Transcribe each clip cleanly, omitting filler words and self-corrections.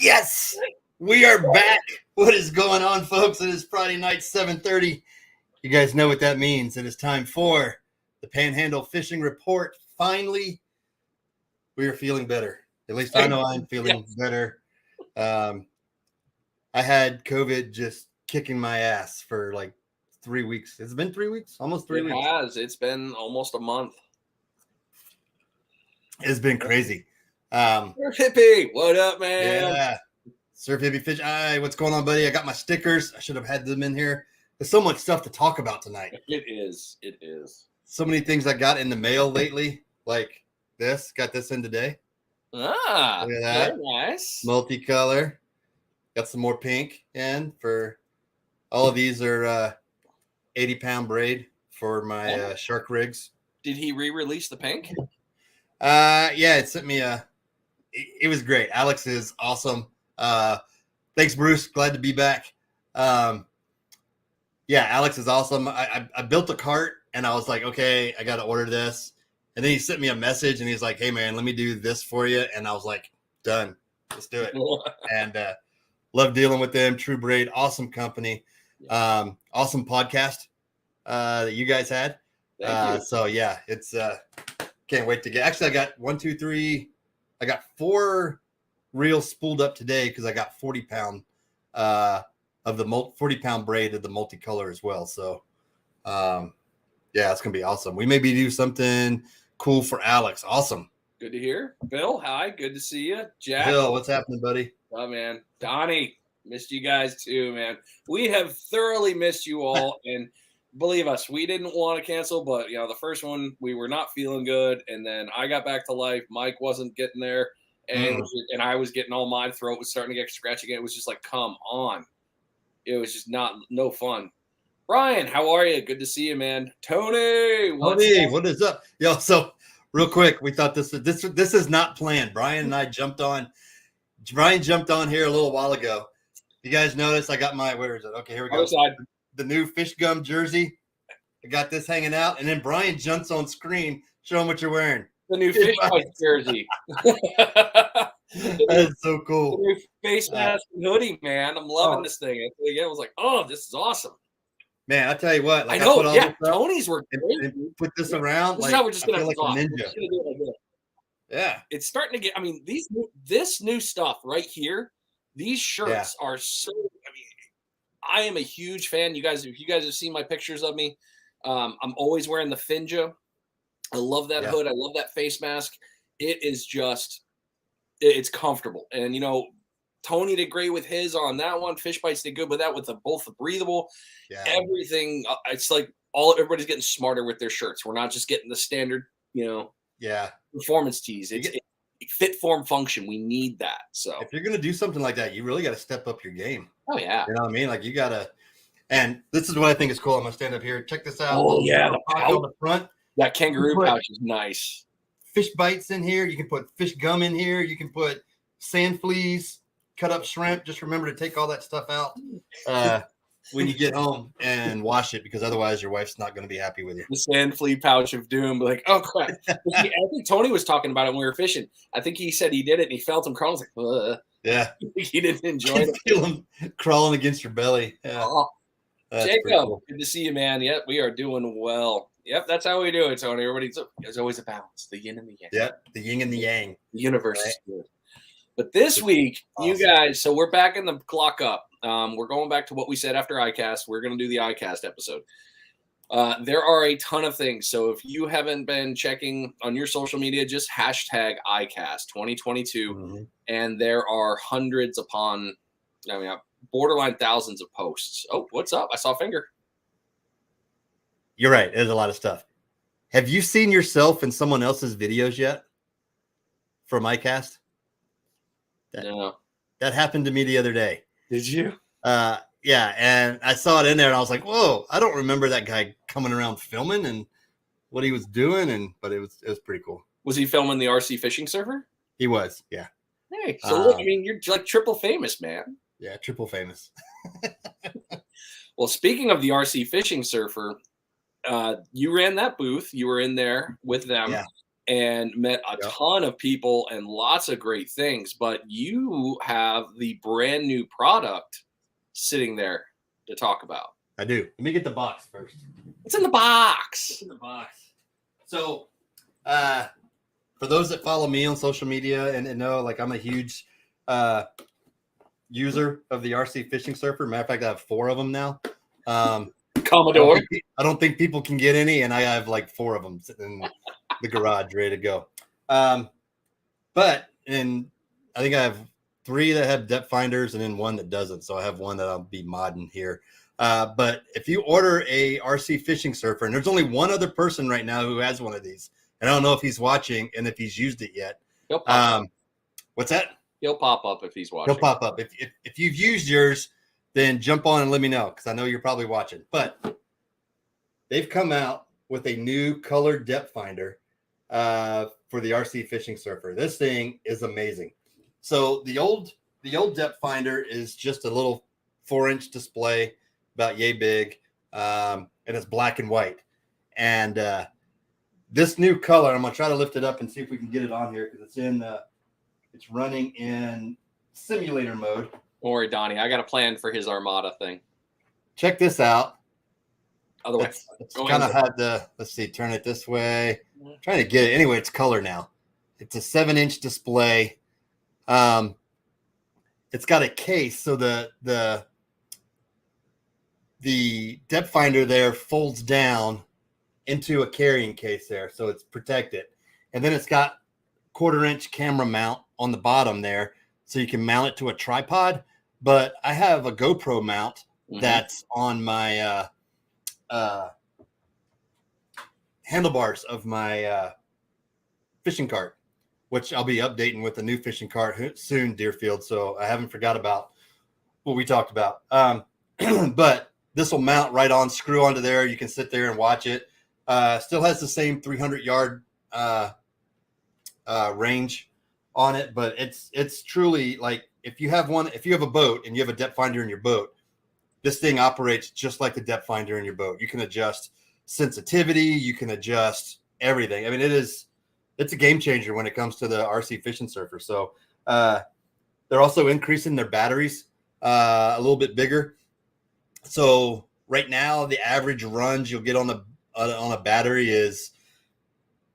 Yes, we are back. What is going on, folks? It is Friday night, 7:30. You guys know what that means. It is time for the Panhandle Fishing Report. Finally, we are feeling better. At least I know I'm feeling better. I had COVID just kicking my ass for like 3 weeks. It's been 3 weeks, almost 3 weeks. It has. It's been almost a month. It's been crazy. Surf Hippie, what up, man? Yeah. Surf Hippie Fish. Hi, what's going on, buddy? I got my stickers. I should have had them in here. There's so much stuff to talk about tonight. It is. It is. So many things I got in the mail lately, like this. Got this in today. Ah, look at that. Very nice. Multicolor. Got some more pink in for all of these are 80-pound braid for my shark rigs. Did he re-release the pink? Yeah, it sent me it was great. Alex is awesome. Thanks, Bruce. Glad to be back. Yeah, Alex is awesome. I built a cart and I was like, okay, I got to order this. And then he sent me a message and he's like, hey man, let me do this for you. And I was like, done. Let's do it. And love dealing with them. True Braid, awesome company. Awesome podcast that you guys had. So yeah, it's can't wait to get. Actually, I got 1, 2, 3. I got 4 reels spooled up today because I got 40-pound of the 40-pound braid of the multicolor as well. So yeah, it's gonna be awesome. We maybe do something cool for Alex. Awesome. Good to hear. Bill, hi. Good to see you. Jack. Bill, what's happening, buddy? Oh man, Donnie, missed you guys too, man. We have thoroughly missed you all, and believe us, we didn't want to cancel, but the first one we were not feeling good, and then I got back to life. Mike wasn't getting there, and I was getting all my throat was starting to get scratchy again. It was just like, come on, it was just no fun. Brian, how are you? Good to see you, man. Tony, what is up? Yo, so real quick, we thought this is not planned. Brian and I jumped on. Brian jumped on here a little while ago. You guys notice I got my, where is it? Okay, here we go. The new fish gum jersey. I got this hanging out, and then Brian jumps on screen. Show him what you're wearing. The new fish fight jersey. That is so cool. The new face mask and hoodie, man. I'm loving this thing. I was like, oh, this is awesome. Man, I tell you what. Like, I know. Yeah, Tony's were great. And put this around. This is how we're just gonna feel like a ninja. Yeah, it's starting to get. I mean, this new stuff right here. These shirts are so. I mean, I am a huge fan. If you guys have seen my pictures of me, I'm always wearing the Finja. I love that hood. I love that face mask. It is just, it's comfortable. And Tony did great with his on that one. Fish Bites did good with that, with both the breathable. Yeah. Everything. It's like everybody's getting smarter with their shirts. We're not just getting the standard, performance tees. It's fit, form, function. We need that. So if you're gonna do something like that, you really got to step up your game. Oh yeah. You know what I mean? Like you gotta. And this is what I think is cool. I'm gonna stand up here. Check this out. Oh yeah, the pouch on the front. That kangaroo pouch is nice. Fish bites in here. You can put fish gum in here. You can put sand fleas, cut up shrimp. Just remember to take all that stuff out when you get home and wash it, because otherwise your wife's not going to be happy with you. The sand flea pouch of doom. Like, oh crap. I think Tony was talking about it when we were fishing. I think he said he did it and he felt him crawling. I was like, yeah. He didn't enjoy it. Feel him crawling against your belly. Yeah. Jacob, cool. Good to see you, man. Yep, we are doing well. Yep, that's how we do it, Tony. There's always a balance, the yin and the yang. Yep, the yin and the yang. The universe is good. But this week, you guys, so we're back in the clock up. We're going back to what we said after ICAST. We're going to do the ICAST episode. There are a ton of things. So if you haven't been checking on your social media, just hashtag ICAST 2022. And there are hundreds upon, borderline thousands of posts. Oh, what's up? I saw a finger. You're right. There's a lot of stuff. Have you seen yourself in someone else's videos yet from ICAST? No. That happened to me the other day. Did you? Yeah, and I saw it in there, and I was like, "Whoa!" I don't remember that guy coming around filming and what he was doing, but it was pretty cool. Was he filming the RC Fishing Surfer? He was, yeah. Hey, so look, you're like triple famous, man. Yeah, triple famous. Well, speaking of the RC Fishing Surfer, you ran that booth. You were in there with them. and met a Yep. ton of people and lots of great things. But you have the brand new product sitting there to talk about. I do. Let me get the box first. It's in the box. It's in the box. So, for those that follow me on social media and know, like, I'm a huge user of the RC Fishing Surfer. Matter of fact, I have 4 of them now. Commodore. I don't think people can get any, and I have like 4 of them sitting in the garage ready to go. But I think I have 3 that have depth finders and then 1 that doesn't. So I have 1 that I'll be modding here. But if you order a RC Fishing Surfer, and there's only 1 other person right now who has one of these, and I don't know if he's watching and if he's used it yet. He'll pop up. What's that? He'll pop up if he's watching. He'll pop up. If you've used yours, then jump on and let me know, because I know you're probably watching. But they've come out with a new colored depth finder for the RC Fishing Surfer. This thing is amazing. So the old depth finder is just a little 4-inch display, about yay big, and it's black and white. And this new color, I'm gonna try to lift it up and see if we can get it on here, because it's running in simulator mode. Don't worry, Donnie. I got a plan for his Armada thing. Check this out. Otherwise, it's kind of had the, let's see, turn it this way. I'm trying to get it. Anyway, it's color now. It's a 7-inch display. It's got a case, so the depth finder there folds down into a carrying case there, so it's protected. And then it's got 1/4-inch camera mount on the bottom there, so you can mount it to a tripod. But I have a GoPro mount that's on my handlebars of my fishing cart, which I'll be updating with a new fishing cart soon, Deerfield. So I haven't forgot about what we talked about. But this will mount right on, screw onto there. You can sit there and watch it. Still has the same 300-yard range on it, but it's truly like, if you have a boat and you have a depth finder in your boat, this thing operates just like the depth finder in your boat. You can adjust sensitivity, you can adjust everything. I mean, it's a game changer when it comes to the RC Fishing Surfer. So they're also increasing their batteries a little bit bigger. So right now, the average runs you'll get on a battery is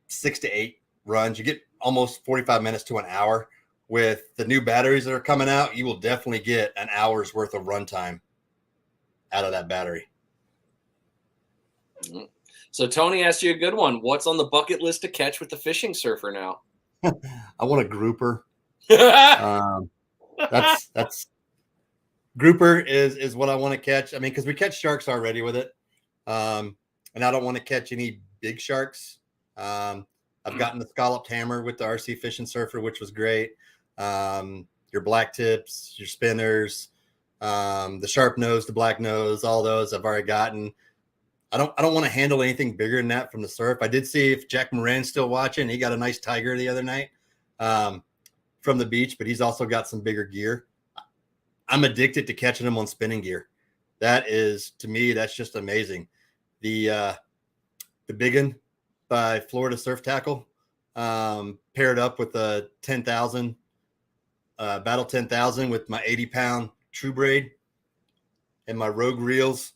6 to 8 runs. You get almost 45 minutes to an hour. With the new batteries that are coming out, you will definitely get an hour's worth of runtime out of that battery. So Tony asked you a good one. What's on the bucket list to catch with the Fishing Surfer now? I want a grouper. That's grouper is what I want to catch. I mean, because we catch sharks already with it, and I don't want to catch any big sharks. I've gotten the scalloped hammer with the RC Fishing Surfer, which was great. Your black tips, your spinners, the sharp nose, the black nose, all those I've already gotten. I don't want to handle anything bigger than that from the surf. I did see if Jack Moran's still watching. He got a nice tiger the other night from the beach, but he's also got some bigger gear. I'm addicted to catching them on spinning gear. That is, to me, that's just amazing. The Big 'Un by Florida Surf Tackle, paired up with a 10,000 Battle 10,000 with my 80-pound True Braid and my Rogue Reels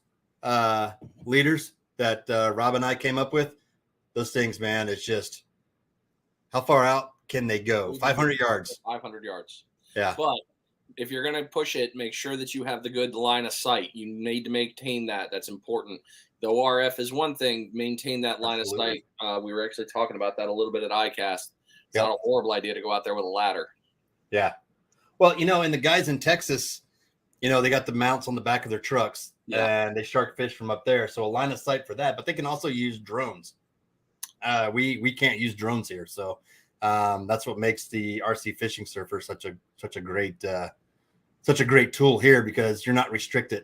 leaders that Rob and I came up with. Those things, man, it's just, how far out can they go? 500 yards. 500 yards. Yeah. But if you're going to push it, make sure that you have the good line of sight. You need to maintain that. That's important. The ORF is one thing. Maintain that line of sight. We were actually talking about that a little bit at ICAST. It's not a horrible idea to go out there with a ladder. Yeah. Well, and the guys in Texas, they got the mounts on the back of their trucks, and they shark fish from up there. So a line of sight for that, but they can also use drones. We can't use drones here. So that's what makes the RC Fishing Surfer such a great tool here, because you're not restricted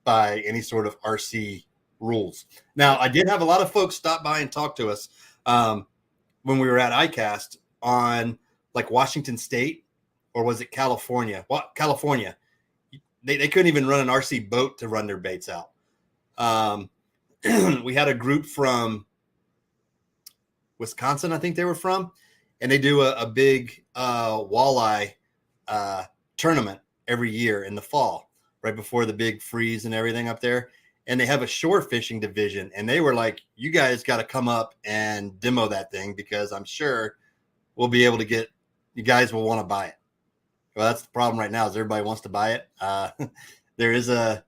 by any sort of RC rules. Now, I did have a lot of folks stop by and talk to us when we were at ICAST on like Washington State, or was it California? Well, California. They couldn't even run an RC boat to run their baits out. We had a group from Wisconsin, I think they were from, and they do a big walleye tournament every year in the fall, right before the big freeze and everything up there. And they have a shore fishing division, and they were like, you guys got to come up and demo that thing, because I'm sure we'll be able to get, you guys will want to buy it. Well, that's the problem right now, is everybody wants to buy it. There's a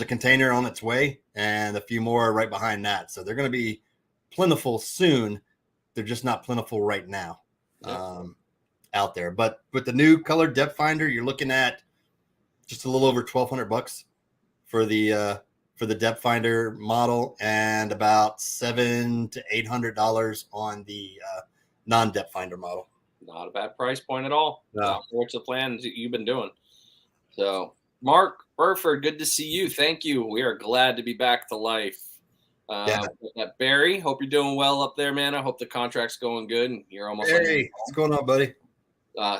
container on its way, and a few more right behind that. So they're going to be plentiful soon. They're just not plentiful right now out there. But with the new colored depth finder, you're looking at just a little over $1,200 for the depth finder model, and about $700 to $800 on the non-depth finder model. Not a bad price point at all. No. What's the plans that you've been doing? So, Mark Burford, good to see you. Thank you. We are glad to be back to life. Barry, hope you're doing well up there, man. I hope the contract's going good, and you're almost. Hey, what's going on, buddy?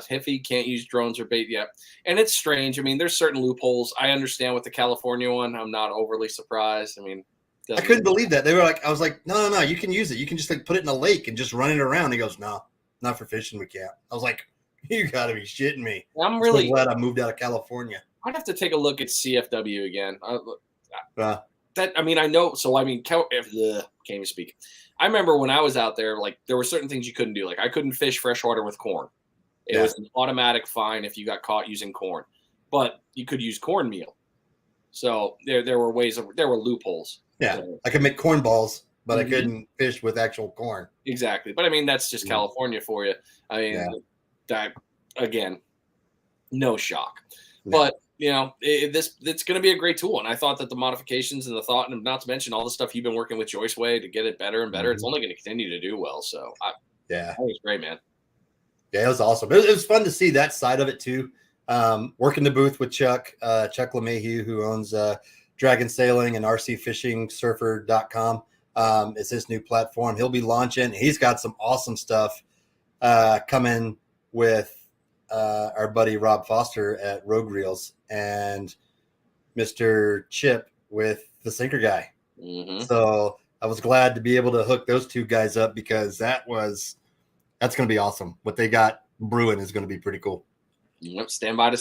Hiffy can't use drones or bait yet. And it's strange. I mean, there's certain loopholes. I understand with the California one. I'm not overly surprised. I mean, I couldn't believe that. They were like, I was like, no, you can use it. You can just like put it in a lake and just run it around. He goes, no, not for fishing. We can't. I was like, you got to be shitting me. I'm really so glad I moved out of California. I'd have to take a look at CFW again. I mean, I know. So, I mean, can't even speak. I remember when I was out there, like there were certain things you couldn't do. Like I couldn't fish freshwater with corn. It was an automatic fine if you got caught using corn, but you could use cornmeal. So there were loopholes. Yeah, so, I could make corn balls, but I couldn't fish with actual corn. Exactly, but I mean that's just California for you. I mean, that again, no shock. No. But you know, it's going to be a great tool, and I thought that the modifications and the thought, and not to mention all the stuff you've been working with Joyceway to get it better and better, it's only going to continue to do well. So that was great, man. Yeah, it was awesome. It was fun to see that side of it too. Working the booth with Chuck LeMahieu, who owns Dragon Sailing and RCFishingSurfer.com. It's his new platform. He'll be launching. He's got some awesome stuff coming with our buddy Rob Foster at Rogue Reels and Mr. Chip with the Sinker Guy. So I was glad to be able to hook those two guys up, because that's going to be awesome. What they got brewing is going to be pretty cool. Yep, stand by.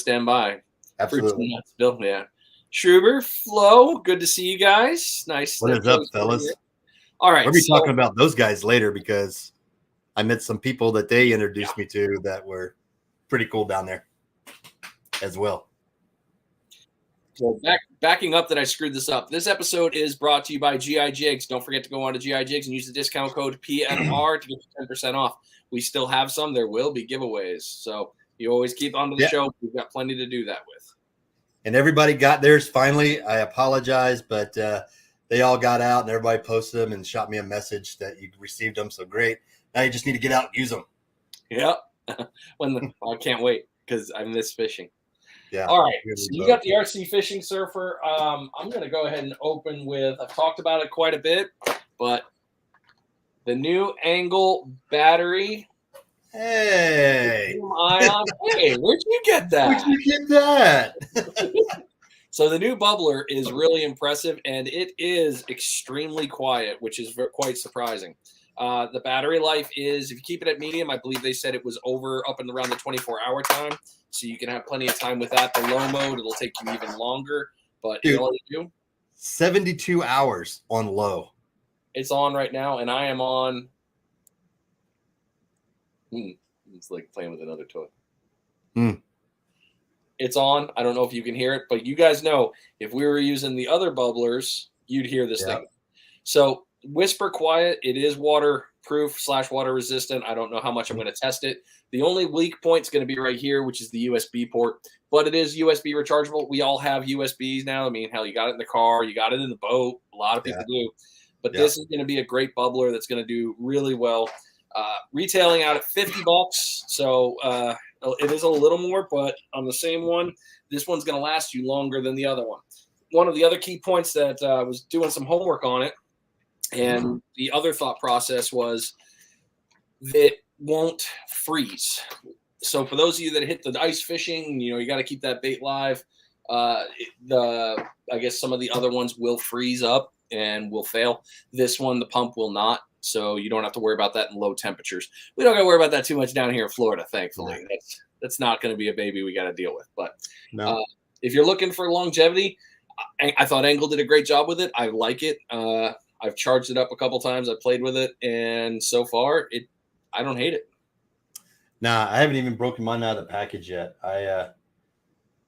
Absolutely. Bill, yeah. Schruber, Flo, good to see you guys. Nice. What is up, fellas? All right. We'll be talking about those guys later, because I met some people that they introduced me to that were pretty cool down there as well. So backing up that I screwed this up. This episode is brought to you by GI Jigs. Don't forget to go on to GI Jigs and use the discount code PNR to get 10% off. We still have some. There will be giveaways. So you always keep on to the show. We've got plenty to do that with. And everybody got theirs finally. I apologize, but they all got out, and everybody posted them and shot me a message that you received them. So great. Now you just need to get out and use them. Yep. I can't wait, because I miss fishing. Yeah. All right. So you got the RC Fishing Surfer. I'm going to go ahead and open with, I've talked about it quite a bit, but the new angle battery. Hey. Hey, where'd you get that? Where'd you get that? So the new bubbler is really impressive, and it is extremely quiet, which is quite surprising. The battery life is, if you keep it at medium, I believe they said it was up and around the 24-hour time. So you can have plenty of time with that. The low mode, it'll take you even longer. But dude, all you do, 72 hours on low. It's on right now, and I am on. It's like playing with another toy. It's on. I don't know if you can hear it, but you guys know if we were using the other bubblers, you'd hear this thing. So whisper quiet. It is waterproof / water resistant. I don't know how much I'm going to test it. The only weak point is going to be right here, which is the USB port, but it is USB rechargeable. We all have USBs now. I mean, hell, you got it in the car, you got it in the boat. A lot of people do, but this is going to be a great bubbler that's going to do really well. Retailing out at $50. So it is a little more, but on the same one, this one's going to last you longer than the other one. One of the other key points that I was doing some homework on it, and the other thought process was that won't freeze. So for those of you that hit the ice fishing, you got to keep that bait live. I guess some of the other ones will freeze up and will fail. This one, the pump will not. so you don't have to worry about that in low temperatures. We don't got to worry about that too much down here in Florida, thankfully. Yeah. That's not going to be a baby we got to deal with. But No. if you're looking for longevity, I thought Engel did a great job with it. I like it. I've charged it up a couple times. I played with it, and so far, I don't hate it. Nah, I haven't even broken mine out of the package yet.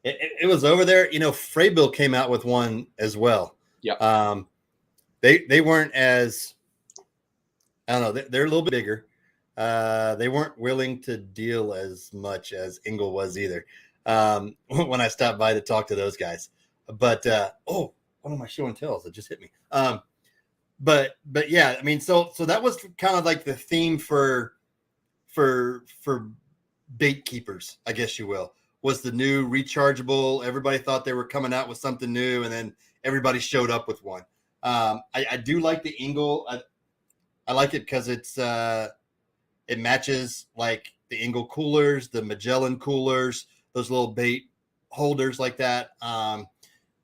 It was over there. You know, Freybill came out with one as well. Yeah. They weren't as, I don't know. They're a little bit bigger. They weren't willing to deal as much as Engel was either. When I stopped by to talk to those guys, but one of my show and tells that just hit me. But yeah, I mean, so that was kind of like the theme for bait keepers, I guess you will, was the new rechargeable. Everybody thought they were coming out with something new, and then everybody showed up with one. I do like the Engel. I like it because it matches like the Engel coolers, the Magellan coolers, those little bait holders like that.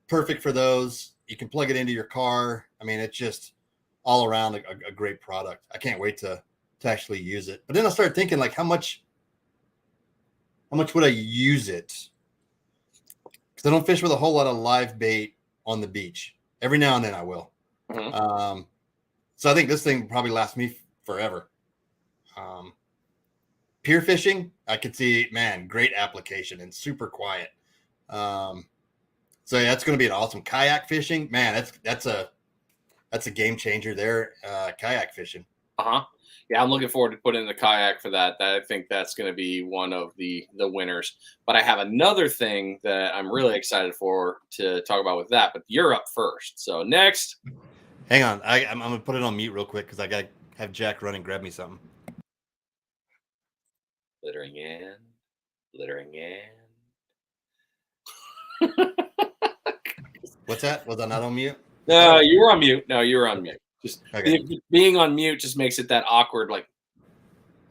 Perfect for those. You can plug it into your car. I mean, it's just all around a great product. I can't wait to actually use it. But then I started thinking, like, how much would I use it? Because I don't fish with a whole lot of live bait on the beach. Every now and then I will. Mm-hmm. So I think this thing probably lasts me forever. Pier fishing, I could see, man, great application and super quiet. So yeah, that's going to be an awesome. Kayak fishing, man, that's a game changer there. Kayak fishing. Yeah, I'm looking forward to putting in the kayak for that. I think that's going to be one of the winners. But I have another thing that I'm really excited for to talk about with that. But you're up first. So next. Hang on, I'm going to put it on mute real quick because I got to have Jack run and grab me something. Littering in. What's that? Was I not on mute? No, you were on mute. Just okay. Being on mute just makes it that awkward. Like,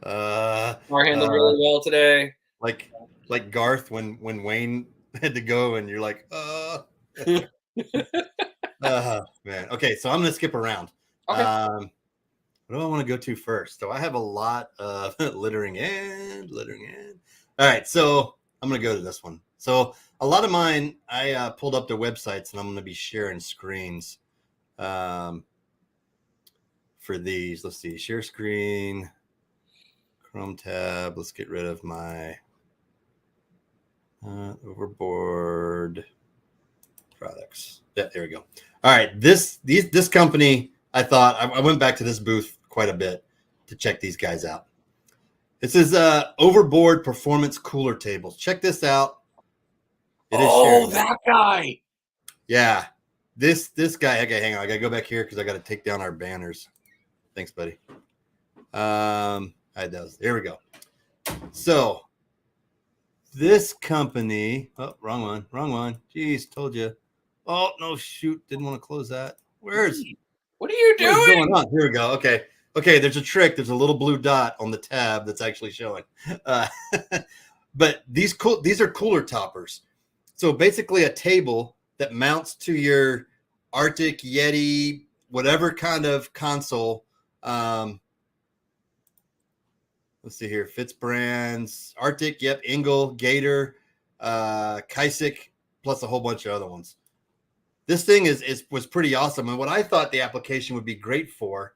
our handled really well today. Like Garth when Wayne had to go, and you're like, man. Okay, so I'm gonna skip around. Okay. What do I want to go to first? So I have a lot of littering in. All right, so I'm gonna go to this one. So a lot of mine, I pulled up their websites, and I'm gonna be sharing screens. For these, let's see, share screen, Chrome tab. Let's get rid of my Overboard products. Yeah, there we go. All right, this company, I thought I went back to this booth quite a bit to check these guys out. This is Overboard Performance Cooler Tables. Check this out. That guy. Yeah, this guy. Okay, hang on. I gotta go back here because I gotta take down our banners. Thanks, buddy. There we go. So this company, wrong one. Jeez, told you. Oh, no, shoot. Didn't want to close that. What are you doing? What's going on? Here we go. Okay, there's a trick. There's a little blue dot on the tab that's actually showing. But these are cooler toppers. So basically a table that mounts to your Arctic, Yeti, whatever kind of console. Let's see here. Fitz brands, Arctic, yep, Engel, Gator, Kayaks, plus a whole bunch of other ones. This thing was pretty awesome. And what I thought the application would be great for,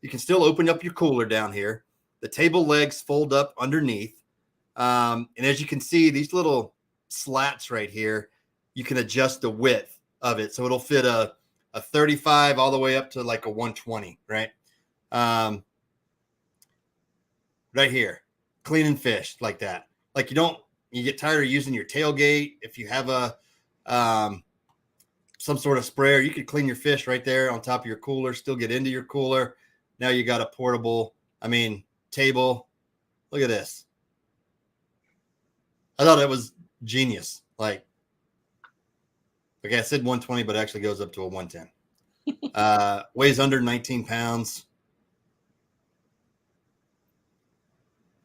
you can still open up your cooler down here. The table legs fold up underneath. And as you can see, these little slats right here, you can adjust the width of it. So it'll fit a 35 all the way up to like a 120, right? Right here, cleaning fish like that. Like you get tired of using your tailgate. If you have some sort of sprayer, you could clean your fish right there on top of your cooler, still get into your cooler. Now you got a portable, table. Look at this. I thought it was genius. Like, okay, I said 120, but it actually goes up to a 110. Weighs under 19 pounds.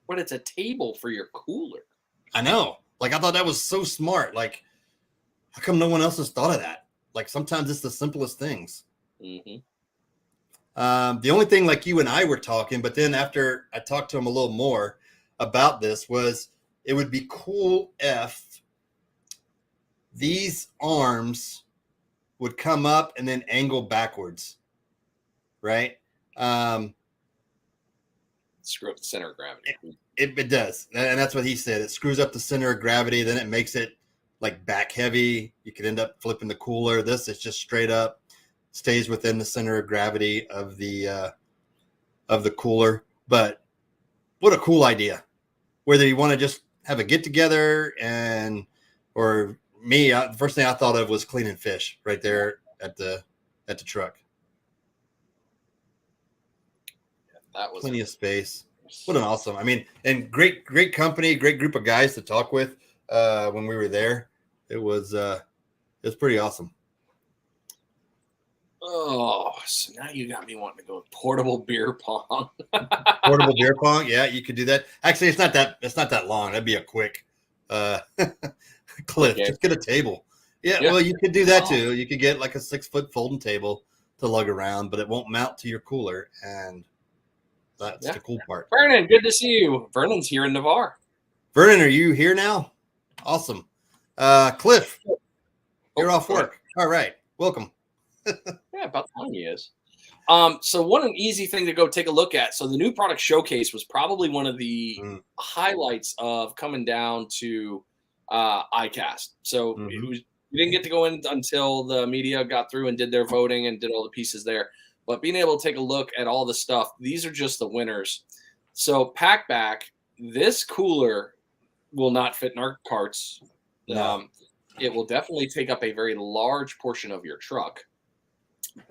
But it's a table for your cooler. I know. Like, I thought that was so smart. Like, how come no one else has thought of that? Like, sometimes it's the simplest things. Mm-hmm. The only thing, like you and I were talking, but then after I talked to him a little more about this, was it would be cool if these arms would come up and then angle backwards, right? Screw up the center of gravity. It does, and that's what he said. It screws up the center of gravity, then it makes it like back heavy. You could end up flipping the cooler. This is just straight up, stays within the center of gravity of the cooler. But what a cool idea! Whether you want to just have a get together or me, the first thing I thought of was cleaning fish right there at the truck. That was plenty of space. What an awesome! I mean, and great company, great group of guys to talk with when we were there. It was pretty awesome. Oh, so now you got me wanting to go portable beer pong. Portable beer pong, yeah, you could do that. Actually, it's not that long. That'd be a quick cliff. Okay. Just get a table. Yeah, well, you could do that too. You could get like a 6-foot folding table to lug around, but it won't mount to your cooler, and that's the cool part. Vernon, good to see you. Vernon's here in Navarre. Vernon, are you here now? Awesome. Cliff, you're off work. All right, welcome. Yeah, about time he is. So an easy thing to go take a look at. So the new product showcase was probably one of the highlights of coming down to ICAST. So we didn't get to go in until the media got through and did their voting and did all the pieces there. But being able to take a look at all the stuff, these are just the winners. So pack back, this cooler will not fit in our carts. No. It will definitely take up a very large portion of your truck.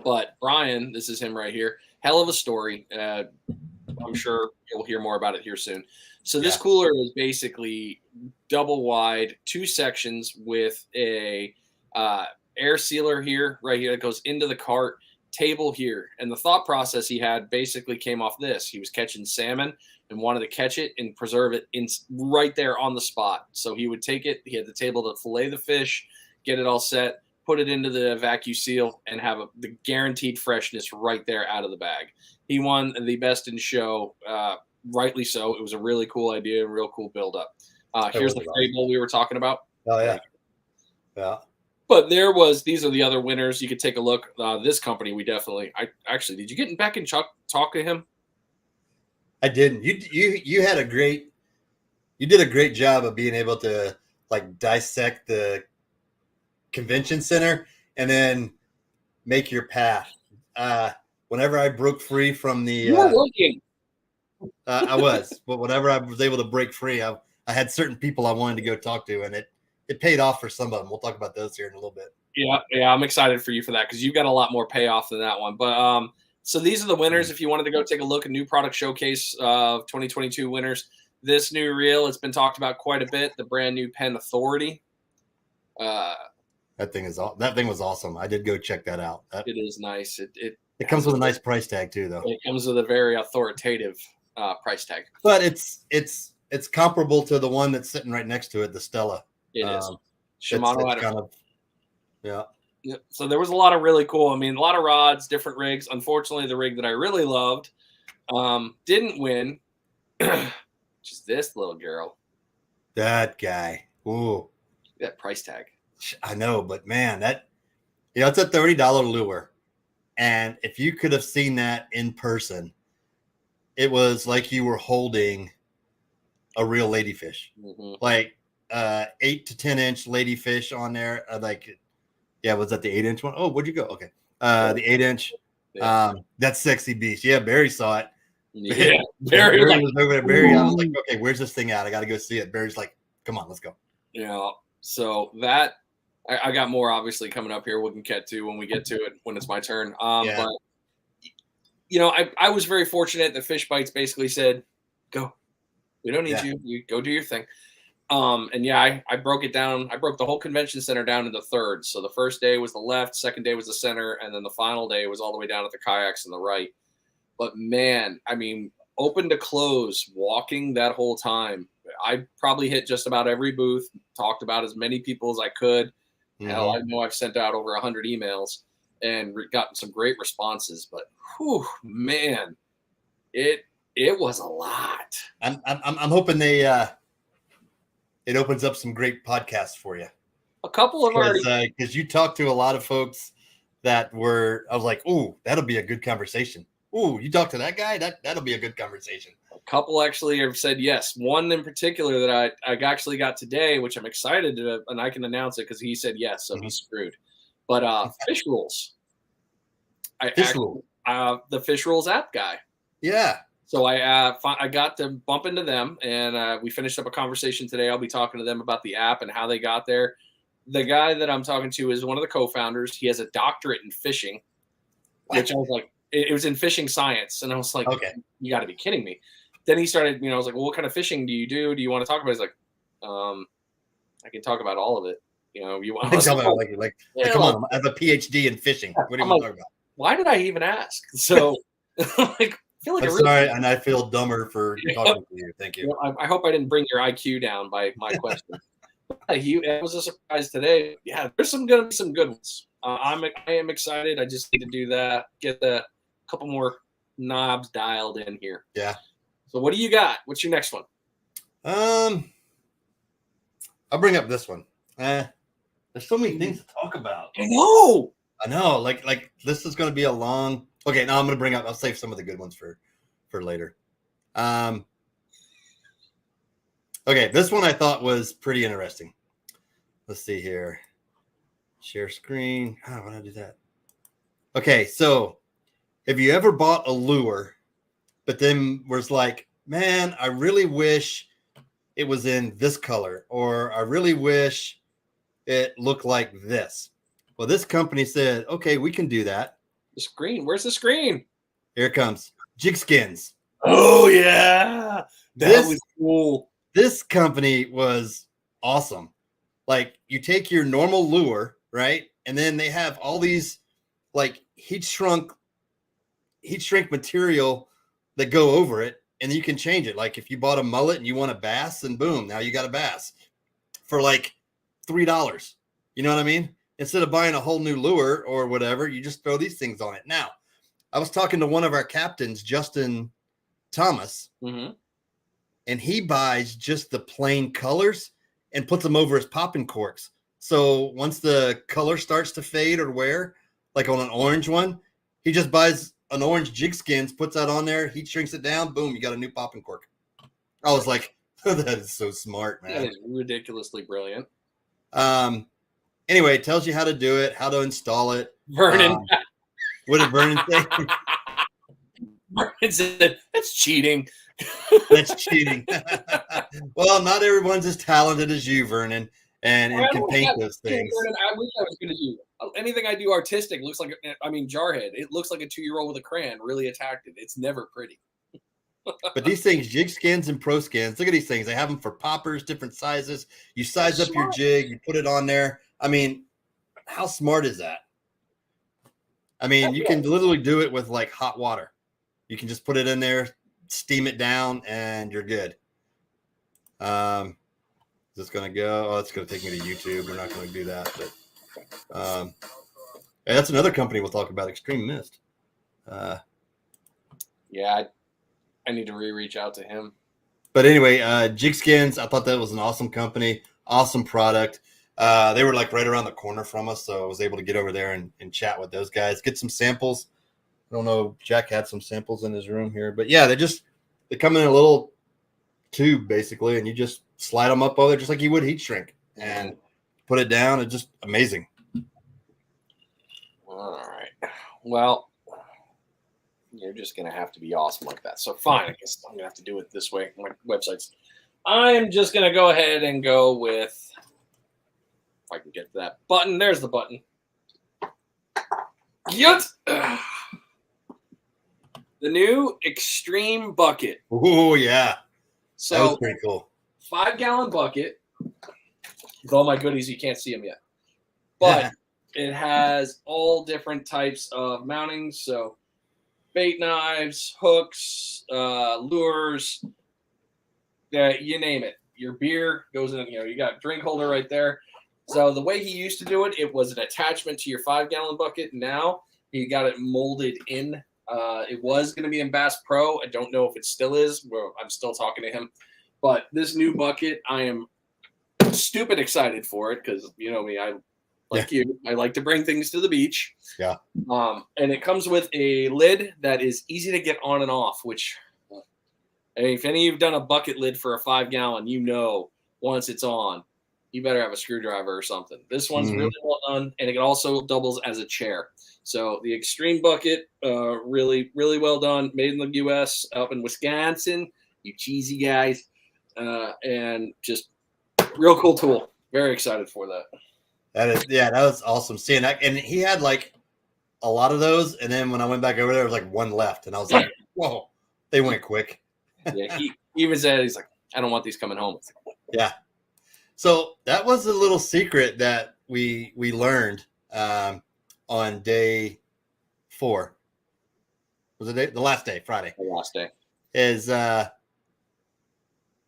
But Brian, this is him right here. Hell of a story. I'm sure you'll hear more about it here soon. So this cooler is basically double wide, 2 sections with a air sealer here, right here that goes into the cart, table here. And the thought process he had basically came off this. He was catching salmon and wanted to catch it and preserve it right there on the spot. So he would take it. He had the table to fillet the fish, get it all set, put it into the vacuum seal, and have the guaranteed freshness right there out of the bag. He won the best in show, rightly so. It was a really cool idea, a real cool build-up. Here's the table we were talking about. Oh, yeah. Yeah. But these are the other winners. You could take a look. This company, did you get back and talk to him? I didn't. You did a great job of being able to like dissect the convention center and then make your path. Whenever I broke free from the, you were working. I was, but whenever I was able to break free, I had certain people I wanted to go talk to, and it paid off for some of them. We'll talk about those here in a little bit. Yeah, I'm excited for you for that because you've got a lot more payoff than that one. But so these are the winners. If you wanted to go take a look at new product showcase of 2022 winners, this new reel, it's been talked about quite a bit. The brand new Penn Authority. That thing was awesome. I did go check that out. It is nice. It comes with a nice price tag too, though. It comes with a very authoritative price tag. But it's comparable to the one that's sitting right next to it, the Stella. It is. Shimano had kind of, yeah. So there was a lot of really cool. I mean, a lot of rods, different rigs. Unfortunately, the rig that I really loved didn't win. Just this little girl. That guy. Ooh. That price tag. I know, but man, it's a $30 lure. And if you could have seen that in person, it was like you were holding a real ladyfish, like 8 to 10 inch ladyfish on there. Was that the 8-inch one? Oh, where'd you go? Okay. The 8-inch, that sexy beast. Yeah. Barry saw it. Yeah. Barry was over there. Barry, I was like, okay, where's this thing at? I got to go see it. Barry's like, come on, let's go. Yeah. So that, I got more obviously coming up here. We can get to when we get to it, when it's my turn. But I was very fortunate that Fish Bites basically said, go, we don't need you. You go do your thing. I broke it down. I broke the whole convention center down into thirds. So the first day was the left, second day was the center, and then the final day was all the way down at the kayaks on the right. But man, I mean, open to close, walking that whole time, I probably hit just about every booth, talked about as many people as I could. Hell, I know I've sent out over 100 emails. and gotten some great responses. But whew, man, it was a lot. I'm hoping they it opens up some great podcasts for you. A couple of already, because you talked to a lot of folks that were. I was like, "Ooh, that'll be a good conversation." Ooh, you talk to that guy? That'll be a good conversation. A couple actually have said yes. One in particular that I actually got today, which I'm excited to, and I can announce it because he said yes, so he's screwed. But Fish Rules. The Fish Rules app guy. Yeah. So I got to bump into them, and we finished up a conversation today. I'll be talking to them about the app and how they got there. The guy that I'm talking to is one of the co-founders. He has a doctorate in fishing, which I was like, it was in fishing science. And I was like, okay, you got to be kidding me. Then he started, I was like, well, what kind of fishing do you do? Do you want to talk about it? He's like, I can talk about all of it. You want to talk about come on, I have a PhD in fishing. What do you want to talk about? Why did I even ask? So I feel like sorry, and I feel dumber for talking to you. Thank you. I hope I didn't bring your IQ down by my question. It was a surprise today. Yeah, there's gonna be some good ones. I am excited. I just need to do that. Get a couple more knobs dialed in here. Yeah. So what do you got? What's your next one? I'll bring up this one. There's so many things to talk about. I know. Like this is going to be a long. Okay, now I'm going to bring up. I'll save some of the good ones for later. Okay, this one I thought was pretty interesting. Let's see here. Share screen. Why don't I do that? Okay, so have you ever bought a lure, but then was like, man, I really wish it was in this color, or I really wish it looked like this. Well, this company said, okay, we can do that. The screen. Where's the screen? Here it comes. Jigskins. Oh, yeah. That was cool. This company was awesome. Like, you take your normal lure, right? And then they have all these like heat shrink material that go over it, and you can change it. Like if you bought a mullet and you want a bass, and boom, now you got a bass for like $3. You know what I mean? Instead of buying a whole new lure or whatever, you just throw these things on it. Now, I was talking to one of our captains, Justin Thomas, and he buys just the plain colors and puts them over his popping corks. So once the color starts to fade or wear, like on an orange one, he just buys an orange Jigskins, puts that on there, heat shrinks it down, boom, you got a new popping cork. I was like, that is so smart, man. That is ridiculously brilliant. Anyway, it tells you how to do it, how to install it. Vernon. What did Vernon say? Vernon said, that's cheating. That's cheating. Well, not everyone's as talented as you, Vernon, and can paint those things. Vernon, I wish I was going to do anything I do artistic. Looks like, Jarhead. It looks like a 2-year-old with a crayon, really attacked it. It's never pretty. But these things, Jigskins and Pro Skins, look at these things. They have them for poppers, different sizes. You size up your jig, you put it on there. I mean, how smart is that? I mean, you can literally do it with like hot water. You can just put it in there, steam it down, and you're good. Is this going to go? Oh, it's going to take me to YouTube. We're not going to do that. But that's another company we'll talk about, Extreme Mist. Yeah, I need to reach out to him. But anyway, Jigskins, I thought that was an awesome company, awesome product. They were like right around the corner from us, so I was able to get over there and chat with those guys, get some samples. I don't know, Jack had some samples in his room here, but yeah, they come in a little tube basically, and you just slide them up over there just like you would heat shrink and put it down. It's just amazing. All right. Well, you're just going to have to be awesome like that. So fine, I guess I'm going to have to do it this way. My websites. I'm just going to go ahead and go with, if I can get to that button. There's the button. Yet. The new Extreme Bucket. Oh, yeah. So, that was pretty cool. 5-gallon bucket with all my goodies. You can't see them yet. But it has all different types of mountings. So, bait knives, hooks, lures, you name it. Your beer goes in, you got a drink holder right there. So the way he used to do it, it was an attachment to your 5-gallon bucket. Now he got it molded in. It was going to be in Bass Pro. I don't know if it still is. Well, I'm still talking to him. But this new bucket, I am stupid excited for it because, you know me, I like to bring things to the beach. Yeah. And it comes with a lid that is easy to get on and off, which if any of you've done a bucket lid for a 5-gallon, you know once it's on, you better have a screwdriver or something. This one's really well done, and it also doubles as a chair. So the Extreme bucket, really, really well done. Made in the U.S. up in Wisconsin. You cheesy guys. And just real cool tool. Very excited for that. That was awesome seeing that. And he had like a lot of those. And then when I went back over there was like one left. And I was like, whoa, they went quick. Yeah, he even said, he's like, I don't want these coming home. Like, yeah. So that was a little secret that we learned on day 4. Was it the last day, Friday? The last day. Is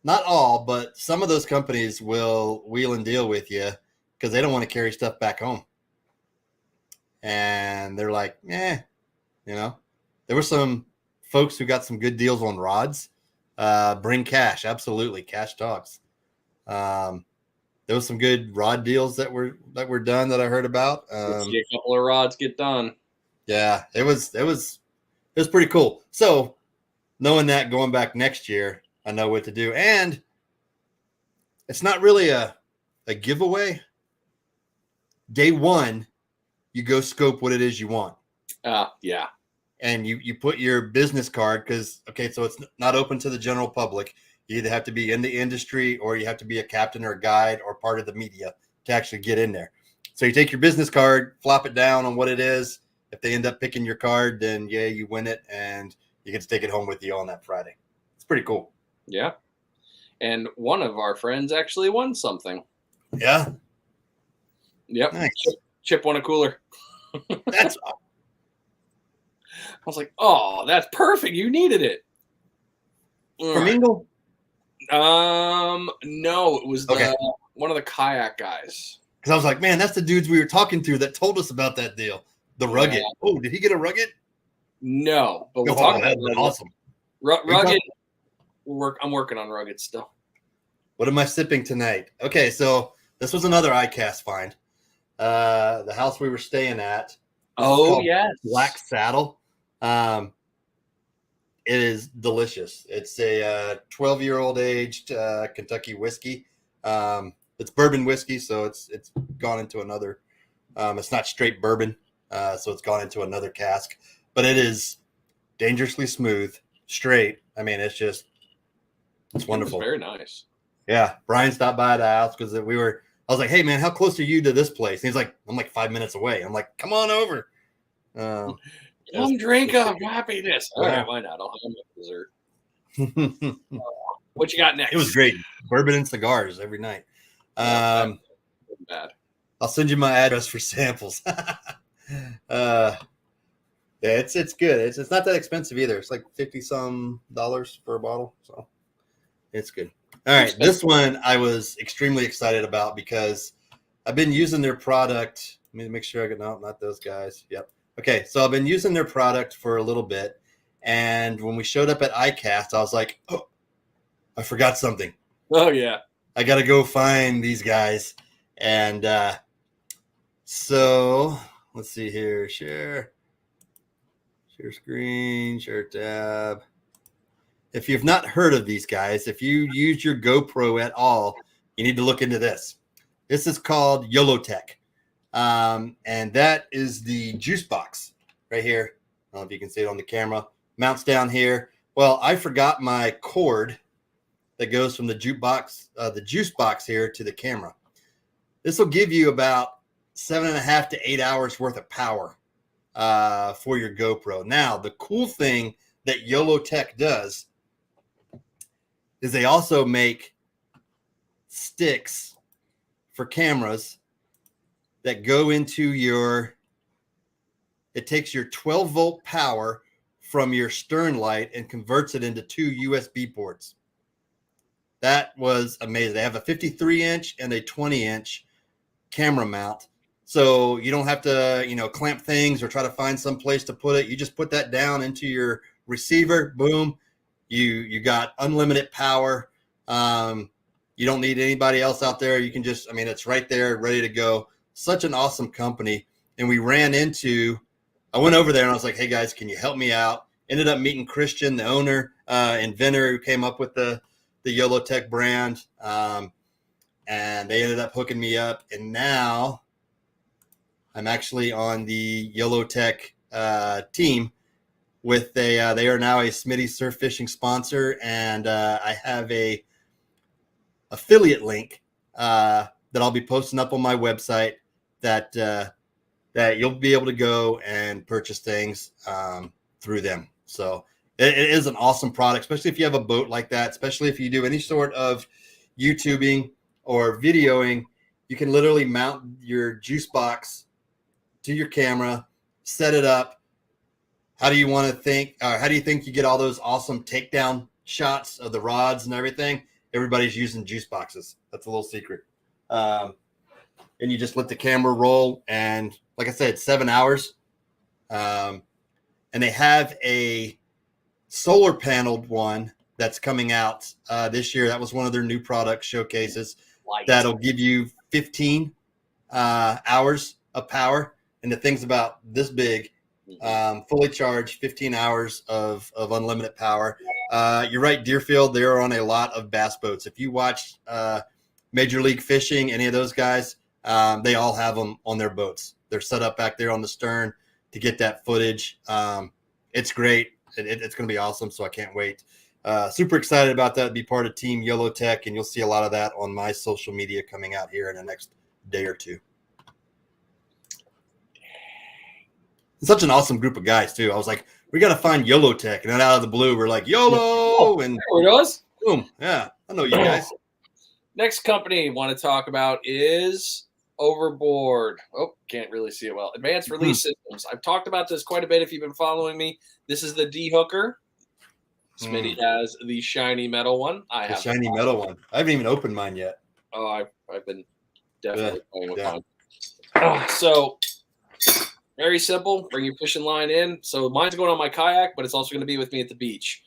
not all, but some of those companies will wheel and deal with you because they don't want to carry stuff back home. And they're like, you know, there were some folks who got some good deals on rods. Bring cash. Absolutely. Cash talks. There was some good rod deals that were done that I heard about. See a couple of rods get done. Yeah, it was pretty cool. So knowing that going back next year, I know what to do. And it's not really a giveaway. Day 1, you go scope what it is you want. Yeah. And you put your business card because, so it's not open to the general public. You either have to be in the industry or you have to be a captain or a guide or part of the media to actually get in there. So you take your business card, flop it down on what it is. If they end up picking your card, then you win it and you get to take it home with you on that Friday. It's pretty cool. Yeah. And one of our friends actually won something. Yeah. Yep. Nice. Chip won a cooler. That's I was like, oh, that's perfect. You needed it. from Ingle? No, it was one of the kayak guys. Because I was like, man, that's the dudes we were talking to that told us about that deal. The Rugged. Yeah. Oh, did he get a Rugged? No, but we'll talk about it. Awesome. Rugged. I'm working on Rugged still. What am I sipping tonight? Okay, so this was another ICAST find. The house we were staying at. Oh, yes. Black Saddle. It is delicious. It's a 12-year-old aged Kentucky whiskey. It's bourbon whiskey, so it's gone into another. It's not straight bourbon, so it's gone into another cask. But it is dangerously smooth, straight. I mean, it's wonderful. Very nice. Yeah, Brian stopped by the house because I was like, hey, man, how close are you to this place? And he's like, I'm like 5 minutes away. I'm like, come on over. Come drink of happiness. All right, why not? I'll have my dessert. What you got next? It was great. Bourbon and cigars every night. Bad. I'll send you my address for samples. Yeah, it's good. It's not that expensive either. It's like $50-some for a bottle. So it's good. All right. This one I was extremely excited about because I've been using their product. Let me make sure I get not those guys. Yep. Okay. So I've been using their product for a little bit. And when we showed up at ICAST, I was like, oh, I forgot something. Oh, yeah. I got to go find these guys. And so let's see here. Share screen, share tab. If you've not heard of these guys, if you use your GoPro at all, you need to look into this. This is called Yolotek. And that is the juice box right here. I don't know if you can see it on the camera. Mounts down here. Well, I forgot my cord that goes from the juice box here to the camera. This will give you about 7.5 to 8 hours worth of power for your GoPro. Now, the cool thing that Yolotek does is they also make sticks for cameras that go into it takes your 12-volt power from your stern light and converts it into 2 USB ports. That was amazing. They have a 53-inch and a 20-inch camera mount. So you don't have to, clamp things or try to find some place to put it. You just put that down into your receiver. Boom. You got unlimited power. You don't need anybody else out there. You can just, it's right there, ready to go. Such an awesome company. And I went over there and I was like, hey guys, can you help me out? Ended up meeting Christian, the owner, inventor who came up with the Yolotek brand. And they ended up hooking me up. And now I'm actually on the Yolotek team with they are now a Smitty surf fishing sponsor. And I have a affiliate link that I'll be posting up on my website that you'll be able to go and purchase things through them. So it is an awesome product, especially if you have a boat like that, especially if you do any sort of YouTubing or videoing. You can literally mount your juice box to your camera, set it up. How do you think you get all those awesome takedown shots of the rods and everything? Everybody's using juice boxes. That's a little secret. And you just let the camera roll. And like I said, 7 hours. And they have a solar paneled one that's coming out this year. That was one of their new product showcases. That'll give you 15 hours of power. And the thing's about this big, fully charged, 15 hours of unlimited power. You're right, Deerfield, they're on a lot of bass boats. If you watch Major League Fishing, any of those guys, they all have them on their boats. They're set up back there on the stern to get that footage. It's great. It's going to be awesome, so I can't wait. Super excited about that, be part of Team Yolotek, and you'll see a lot of that on my social media coming out here in the next day or two. It's such an awesome group of guys, too. I was like, we got to find Yolotek. And then out of the blue, we're like, YOLO! And there it is. Boom. Yeah, I know you guys. Next company I want to talk about is Overboard. Oh, can't really see it well. Advanced Release Systems. I've talked about this quite a bit if you've been following me. This is the D-hooker. Smitty has the shiny metal one. I have the shiny metal one. I haven't even opened mine yet. Oh, I've been definitely playing with mine. So very simple. Bring your fishing line in. So mine's going on my kayak, but it's also going to be with me at the beach.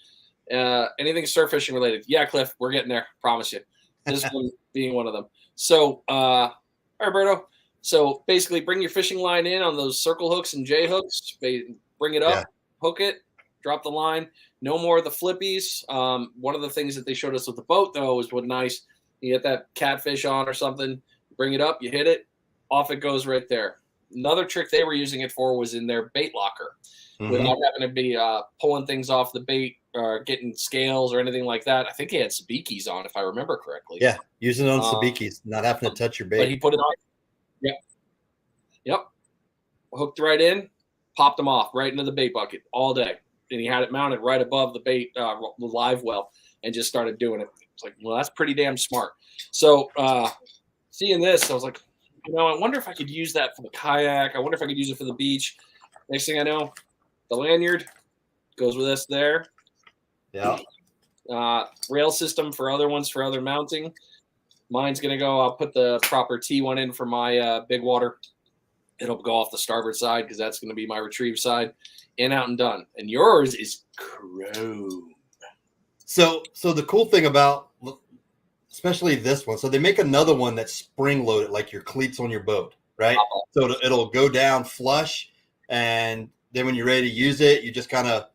Anything surf fishing related? Yeah, Cliff, we're getting there. Promise you. This one being one of them. So, all right, Berto. So basically, bring your fishing line in on those circle hooks and J hooks. Bring it up, hook it, drop the line. No more of the flippies. One of the things that they showed us with the boat, though, was what nice. You get that catfish on or something, bring it up, you hit it, off it goes right there. Another trick they were using it for was in their bait locker, without having to be pulling things off the bait or getting scales or anything like that. I think he had sabikis on, if I remember correctly. Yeah, using it on sabikis, not having to touch your bait. But he put it on. Yep. Hooked right in, popped them off right into the bait bucket all day. And he had it mounted right above the bait, the live well, and just started doing it. It's like, well, that's pretty damn smart. So seeing this, I was like, I wonder if I could use that for the kayak. I wonder if I could use it for the beach. Next thing I know, the lanyard goes with us there. Yeah. Rail system for other ones for other mounting. Mine's going to go, I'll put the proper T1 in for my big water. It'll go off the starboard side because that's going to be my retrieve side. In, out, and done. And yours is chrome. So the cool thing about, especially this one, so they make another one that's spring loaded, like your cleats on your boat, right? So it'll go down flush, and then when you're ready to use it, you just kind of,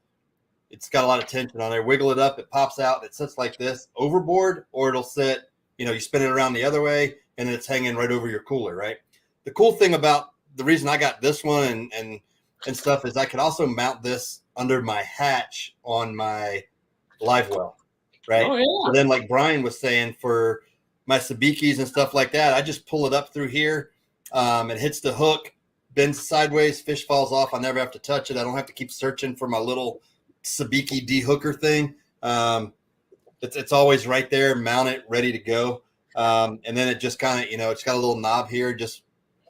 it's got a lot of tension on there. Wiggle it up, it pops out, it sits like this overboard, or it'll sit, you spin it around the other way, and then it's hanging right over your cooler, right? The cool thing about the reason I got this one and stuff is I could also mount this under my hatch on my live well, right? Oh, yeah. So then, like Brian was saying, for my sabikis and stuff like that, I just pull it up through here. It hits the hook, bends sideways, fish falls off. I never have to touch it. I don't have to keep searching for my little sabiki de-hooker thing. It's always right there, mounted, ready to go. And then it just kind of, it's got a little knob here. Just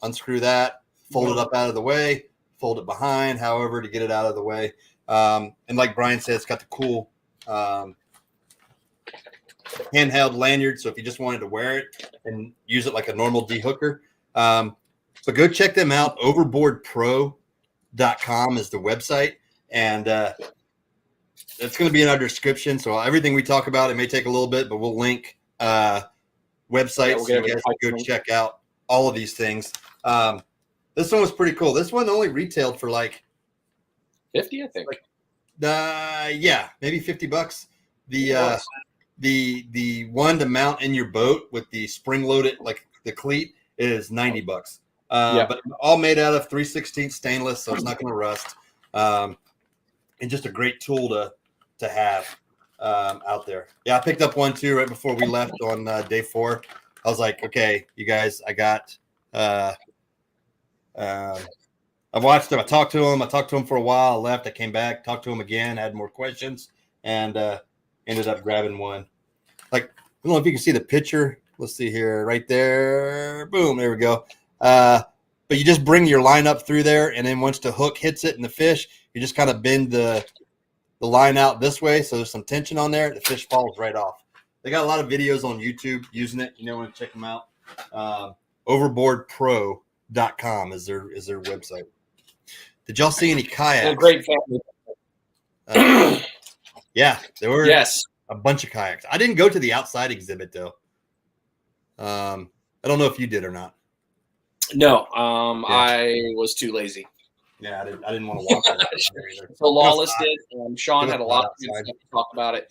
unscrew that, fold it up out of the way, fold it behind, however, to get it out of the way. And like Brian said, it's got the cool handheld lanyard. So if you just wanted to wear it and use it like a normal de-hooker, So go check them out. Overboardpro.com is the website, and it's going to be in our description. So everything we talk about, it may take a little bit, but we'll link websites so you guys can go check out all of these things. This one was pretty cool. This one only retailed for like 50, I think. Yeah, maybe $50. The one to mount in your boat with the spring loaded, like the cleat, is $90. But all made out of 3/16 stainless, so it's not going to rust. And just a great tool to have out there. Yeah, I picked up one too right before we left on day 4. I was like, okay, you guys, I got. I watched him. I talked to him for a while. I left. I came back, talked to him again, had more questions, and ended up grabbing one. Like, I don't know if you can see the picture. Let's see here, right there. Boom, there we go. But you just bring your line up through there, and then once the hook hits it and the fish, you just kind of bend the line out this way, so there's some tension on there. The fish falls right off. They got a lot of videos on YouTube using it. You know, want to check them out. Overboardpro.com is their website. Did y'all see any kayaks? A great family. Yeah, there were a bunch of kayaks. I didn't go to the outside exhibit though. I don't know if you did or not. No, I was too lazy. Yeah, I didn't want to walk that either. So Lawless did. Sean had a lot of good stuff to talk about it.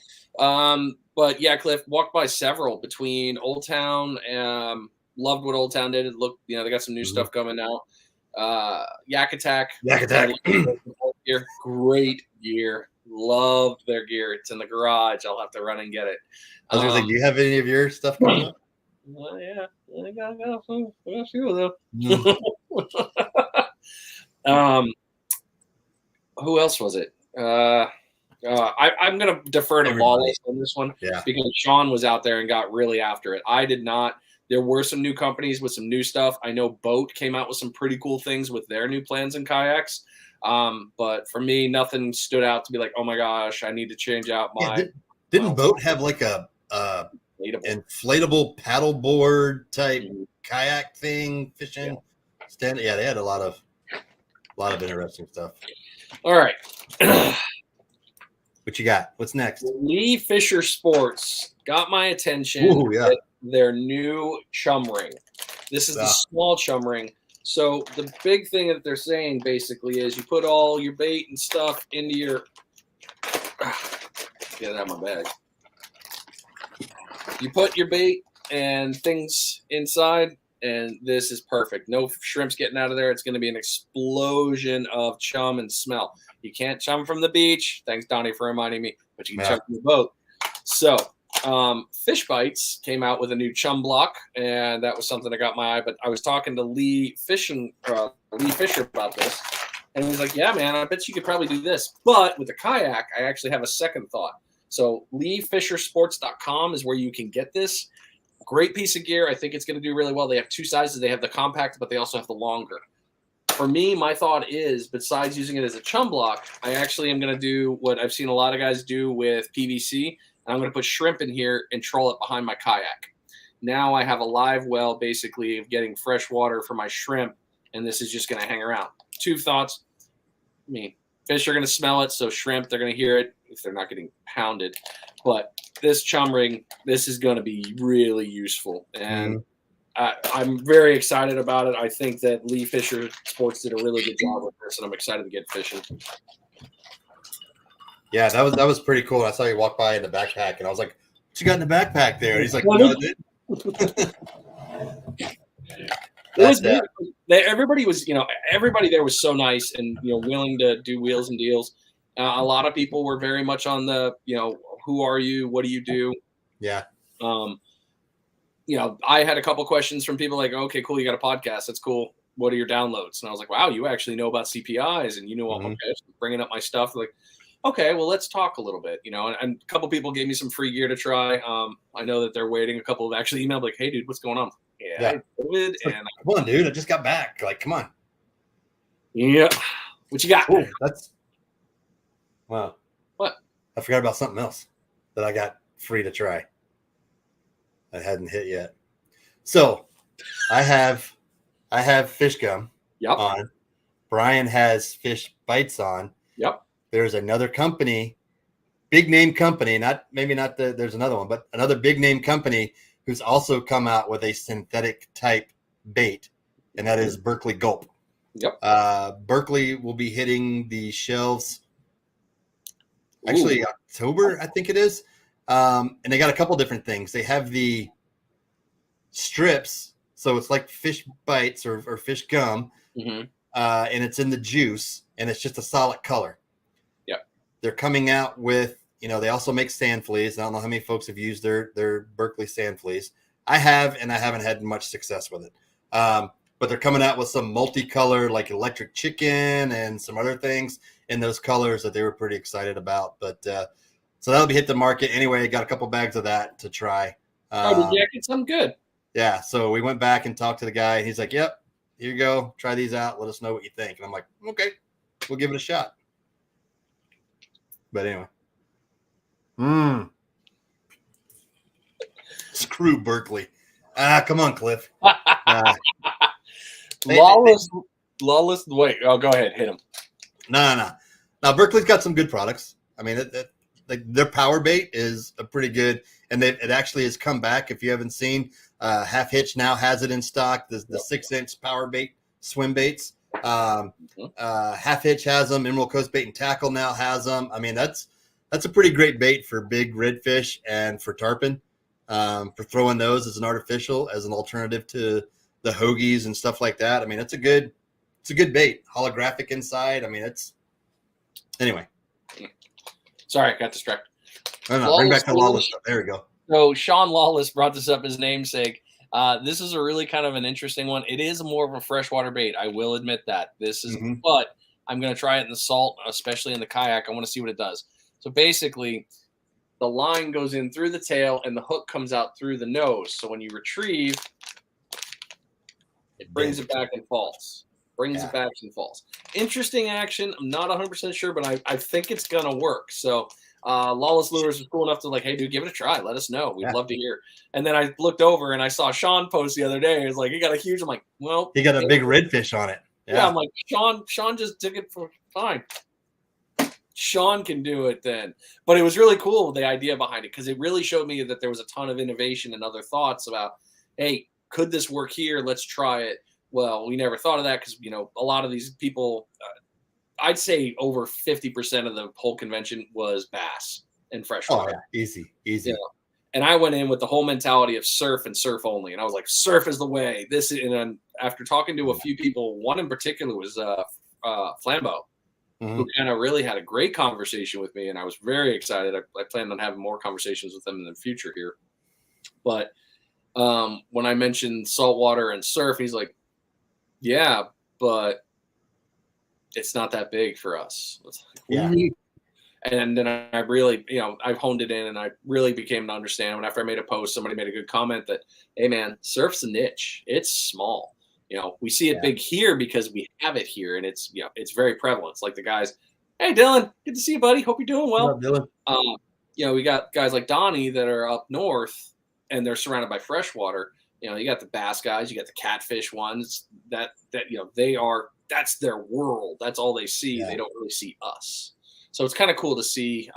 But yeah, Cliff, walked by several between Old Town. Loved what Old Town did. It looked, they got some new stuff coming out. Yak Attack. Gear. Great gear. Loved their gear. It's in the garage. I'll have to run and get it. I was going to say, do you have any of your stuff coming up? Well, yeah. I got a few of them. Who else was it? I'm going to defer to Lawless on this one because Sean was out there and got really after it. I did not. There were some new companies with some new stuff. I know Boat came out with some pretty cool things with their new plans and kayaks. But for me, nothing stood out to be like, oh my gosh, I need to change out my. Didn't Boat have like a inflatable paddleboard type kayak thing, fishing stand? Yeah, they had a lot of interesting stuff. All right. What you got? What's next? Lee Fisher Sports got my attention. Ooh, yeah. Their new Chum Ring. This is the small Chum Ring. So the big thing that they're saying basically is you put all your bait and stuff into your get it out of my bag. You put your bait and things inside, and this is perfect. No shrimps getting out of there. It's going to be an explosion of chum and smell. You can't chum from the beach. Thanks, Donnie, for reminding me. But you can chum from the boat. So Fish Bites came out with a new chum block, and that was something that got my eye. But I was talking to Lee Fisher about this, and he was like, yeah, man, I bet you could probably do this. But with the kayak, I actually have a second thought. So LeeFisherSports.com is where you can get this. Great piece of gear. I think it's going to do really well. They have two sizes. They have the compact, but they also have the longer. For me, my thought is, besides using it as a chum block, I actually am going to do what I've seen a lot of guys do with PVC, and I'm going to put shrimp in here and troll it behind my kayak. Now I have a live well, basically, of getting fresh water for my shrimp, and this is just going to hang around. Two thoughts. I mean, fish are going to smell it, so shrimp, they're going to hear it if they're not getting pounded. But this chum ring, this is going to be really useful, and I'm very excited about it. I think that Lee Fisher Sports did a really good job with this, and I'm excited to get fishing. Yeah, that was pretty cool. I saw you walk by in the backpack, and I was like, "What you got in the backpack there?" And he's like, "No, everybody there was so nice and willing to do wheels and deals. A lot of people were very much on the who are you? What do you do? Yeah. I had a couple questions from people like, okay, cool, you got a podcast. That's cool. What are your downloads? And I was like, wow, you actually know about CPIs and okay, bringing up my stuff. Like, okay, well, let's talk a little bit, and a couple people gave me some free gear to try. I know that they're waiting. A couple have actually emailed like, hey, dude, what's going on? Yeah. COVID, and come on, dude, I just got back. Like, come on. Yeah. What you got? Ooh, wow. What? I forgot about something else that I got free to try. I hadn't hit yet. So I have I have fish gum Yep. on. Brian has fish bites on. Yep. There's another company, big name company, there's another one, but another big name company who's also come out with a synthetic type bait, and that is Berkeley Gulp. Yep. Berkeley will be hitting the shelves actually October, I think it is. And they got a couple different things. They have the strips, so it's like fish bites or fish gum, and it's in the juice, and it's just a solid color. Yep. They're coming out with, they also make sand fleas. I don't know how many folks have used their Berkeley sand fleas. I have, and I haven't had much success with it. But they're coming out with some multicolor, like electric chicken and some other things in those colors that they were pretty excited about. But so that'll be hit the market anyway. Got a couple bags of that to try. Did you get some good? Yeah. So we went back and talked to the guy, and he's like, "Yep, here you go. Try these out. Let us know what you think." And I'm like, "Okay, we'll give it a shot." But anyway, screw Berkeley. Come on, Cliff. Lawless. Wait, go ahead, hit him. No. Now Berkeley's got some good products. I mean, their power bait is a pretty good, and it actually has come back. If you haven't seen, Half Hitch now has it in stock. The 6-inch power bait swim baits. Half Hitch has them. Emerald Coast Bait and Tackle now has them. I mean, that's a pretty great bait for big redfish and for tarpon. For throwing those as an artificial, as an alternative to the hoagies and stuff like that. I mean, it's a good bait. Holographic inside. I mean, anyway. Sorry, I got distracted. No, bring back the Lawless stuff. There we go. So Sean Lawless brought this up as namesake. This is a really kind of an interesting one. It is more of a freshwater bait. I will admit that. This is, but I'm going to try it in the salt, especially in the kayak. I want to see what it does. So basically, the line goes in through the tail and the hook comes out through the nose. So when you retrieve, it brings it back and falls. It back and falls. Interesting action. I'm not 100% sure, but I think it's going to work. So Lawless Lures was cool enough to like, hey, dude, give it a try. Let us know. We'd love to hear. And then I looked over and I saw Sean post the other day. It was like, he got a huge, I'm like, well. He got a big redfish on it. Yeah, I'm like, Sean just took it for fine. Sean can do it then. But it was really cool, the idea behind it, because it really showed me that there was a ton of innovation and other thoughts about, hey, could this work here? Let's try it. Well, we never thought of that because, a lot of these people, I'd say over 50% of the whole convention was bass and freshwater. Oh, yeah. Easy. And I went in with the whole mentality of surf and surf only. And I was like, surf is the way. And then after talking to a few people, one in particular was Flambeau. Who kind of really had a great conversation with me, and I was very excited. I plan on having more conversations with them in the future here. But when I mentioned saltwater and surf, he's like, yeah, but it's not that big for us. Yeah. And then I really, I've honed it in, and I really became to understand when after I made a post, somebody made a good comment that, hey, man, surf's a niche. It's small. We see it big here because we have it here, and it's it's very prevalent. It's like the guys, hey Dylan, good to see you, buddy. Hope you're doing well. What's up, Dylan? We got guys like Donnie that are up north, and they're surrounded by freshwater. You got the bass guys, you got the catfish ones. That that's their world. That's all they see. They don't really see us. So it's kind of cool to see.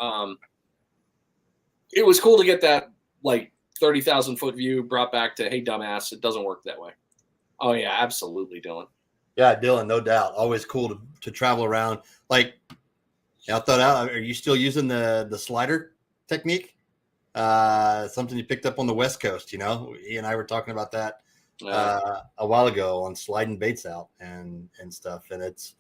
It was cool to get that like 30,000 foot view brought back to, hey dumbass, it doesn't work that way. Oh, yeah, absolutely, Dylan. Yeah, Dylan, no doubt. Always cool to travel around. Like, I thought out, are you still using the slider technique? Something you picked up on the West Coast, He and I were talking about that a while ago on sliding baits out and stuff. And it's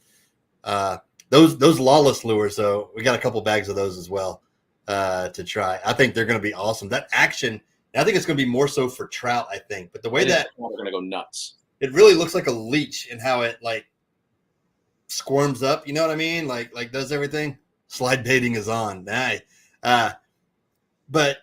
those Lawless Lures, though, we got a couple bags of those as well to try. I think they're going to be awesome. That action, I think it's going to be more so for trout, I think. But the way that we're going to go nuts. It really looks like a leech in how it like squirms up. You know what I mean? Like does everything. Slide baiting is on. Nice. But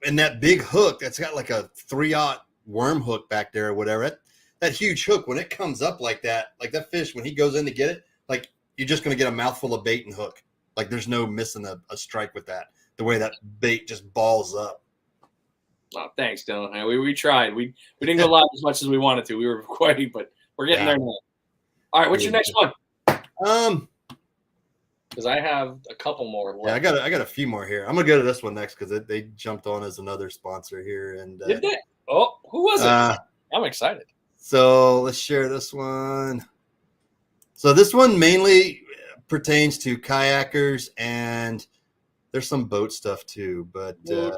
in that big hook that's got like a 3/0 worm hook back there or whatever, that huge hook, when it comes up like that fish, when he goes in to get it, like you're just going to get a mouthful of bait and hook. Like there's no missing a strike with that. The way that bait just balls up. Oh, thanks, Dylan. We tried. We didn't go live as much as we wanted to. We were quite, but we're getting there now. All right, what's your next one? Because I have a couple more left. Yeah, I got a few more here. I'm gonna go to this one next because they jumped on as another sponsor here. And did they? Oh, who was it? I'm excited. So let's share this one. So this one mainly pertains to kayakers, and there's some boat stuff too. But where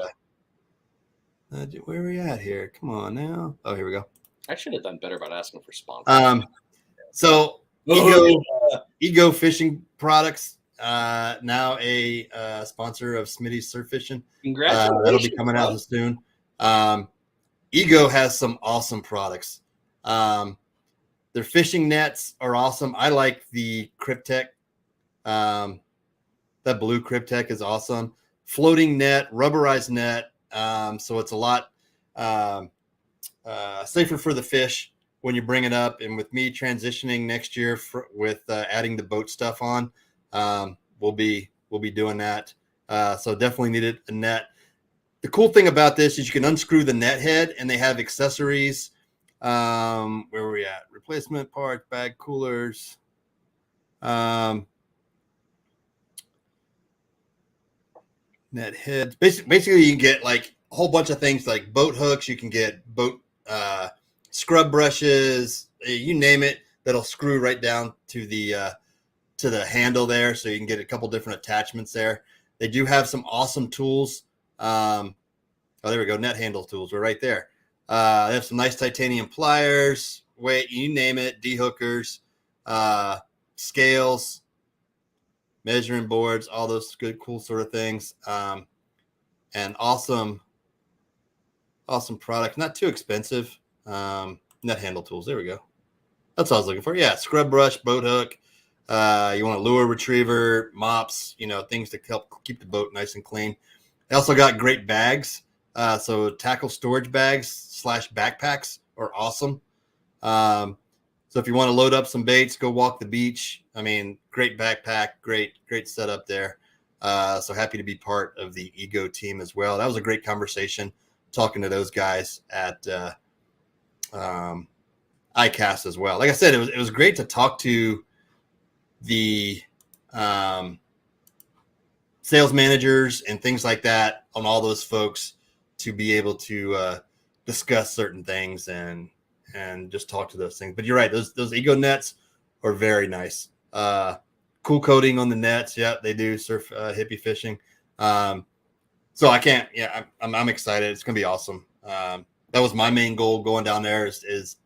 are we at here? Come on now. Oh, here we go. I should have done better about asking for sponsors. So Ego Fishing Products, now a sponsor of Smitty's Surf Fishing. Congratulations. That'll be coming out soon. Ego has some awesome products. Their fishing nets are awesome. I like the Cryptek. That blue Cryptek is awesome. Floating net, rubberized net. So it's a lot safer for the fish when you bring it up. And with me transitioning next year with adding the boat stuff on, we'll be doing that. So definitely needed a net. The cool thing about this is you can unscrew the net head, and they have accessories. Where were we at? Replacement parts, bag coolers. Net heads. Basically, you can get like a whole bunch of things like boat hooks. You can get boat scrub brushes. You name it. That'll screw right down to the handle there, so you can get a couple different attachments there. They do have some awesome tools. Oh, there we go. Net handle tools. We're right there. They have some nice titanium pliers, weight, you name it, D-hookers, scales, measuring boards, all those good, cool sort of things. And awesome products. Not too expensive. Net handle tools. There we go. That's what I was looking for. Yeah, scrub brush, boat hook. You want a lure retriever, mops, things to help keep the boat nice and clean. They also got great bags. So tackle storage bags / backpacks are awesome. So if you want to load up some baits, go walk the beach. I mean, great backpack, great setup there. So happy to be part of the Ego team as well. That was a great conversation talking to those guys at ICAST as well. Like I said, it was great to talk to the sales managers and things like that on all those folks to be able to discuss certain things and just talk to those things. But you're right, those Ego nets are very nice. Cool coating on the nets. Yeah, they do surf hippie fishing. So I can't. Yeah, I'm excited. It's gonna be awesome. That was my main goal going down there is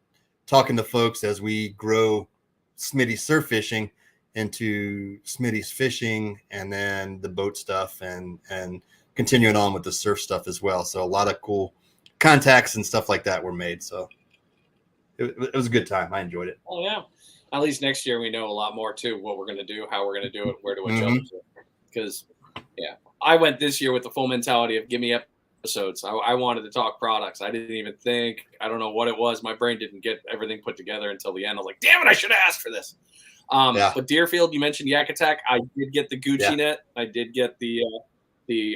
talking to folks as we grow Smitty surf fishing into Smitty's fishing, and then the boat stuff, and continuing on with the surf stuff as well. So a lot of cool contacts and stuff like that were made. So it was a good time. I enjoyed it. Oh yeah. At least next year we know a lot more too, what we're going to do, how we're going to do it, where to adjust it. Because I went this year with the full mentality of give me episodes. I wanted to talk products. I didn't even think, I don't know what it was. My brain didn't get everything put together until the end. I was like, damn it, I should have asked for this. But Deerfield, you mentioned Yak Attack. I did get the Gucci net. I did get the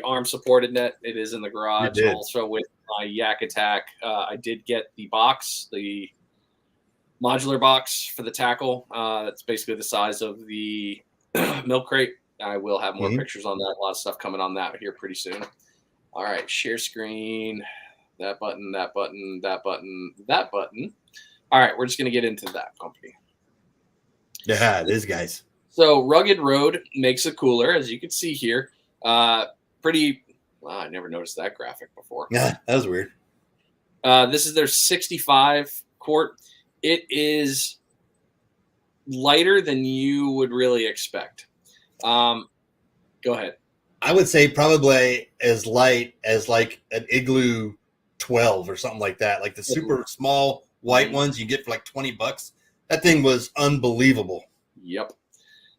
arm supported net. It is in the garage. Also with my Yak Attack. I did get the box, the modular box for the tackle. That's basically the size of the milk crate. I will have more pictures on that. A lot of stuff coming on that here pretty soon. All right, share screen. That button, that button, that button, that button. All right, we're just going to get into that company. Yeah, it is, guys. So Rugged Road makes a cooler, as you can see here. Pretty. Wow, I never noticed that graphic before. Yeah, that was weird. This is their 65 quart. It is lighter than you would really expect. Go ahead. I would say probably as light as like an Igloo 12 or something like that. Like the super small white ones you get for like $20. That thing was unbelievable. Yep.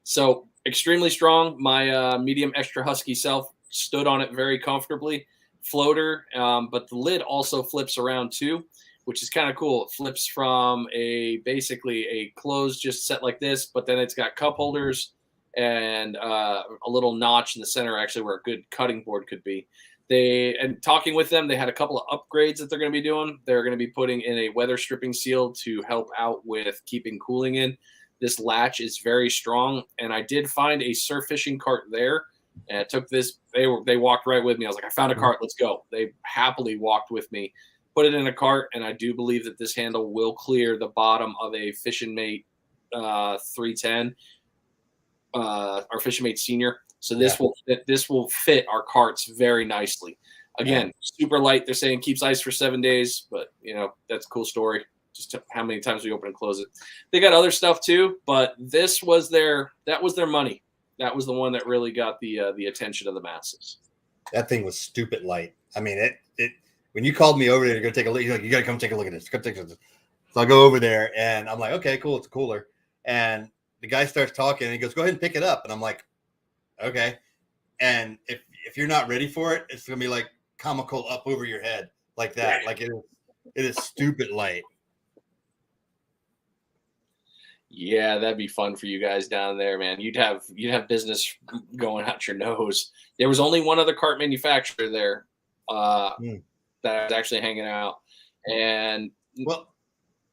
So extremely strong. My medium extra husky self stood on it very comfortably. Floater, but the lid also flips around too, which is kind of cool. It flips from basically a closed just set like this, but then it's got cup holders and a little notch in the center actually where a good cutting board could be. And talking with them, they had a couple of upgrades that they're going to be doing. They're going to be putting in a weather stripping seal to help out with keeping cooling in. This latch is very strong, and I did find a surf fishing cart there. And it took this. They walked right with me. I was like, I found a cart. Let's go. They happily walked with me, put it in a cart, and I do believe that this handle will clear the bottom of a Fishing Mate 310 or Fishing Mate Senior. So this will fit our carts very nicely. Again, super light. They're saying keeps ice for 7 days, but that's a cool story. Just how many times we open and close it. They got other stuff too, but that was their money. That was the one that really got the attention of the masses. That thing was stupid light. I mean, it when you called me over there to go take a look, you're like, you got to come take a look at this. Come take a look. So I go over there and I'm like, okay, cool. It's a cooler. And the guy starts talking and he goes, go ahead and pick it up. And I'm like, okay. And if you're not ready for it, it's going to be like comical up over your head like that. Like it is stupid light. Yeah, that'd be fun for you guys down there, man. You'd have business going out your nose. There was only one other cart manufacturer there that I was actually hanging out, and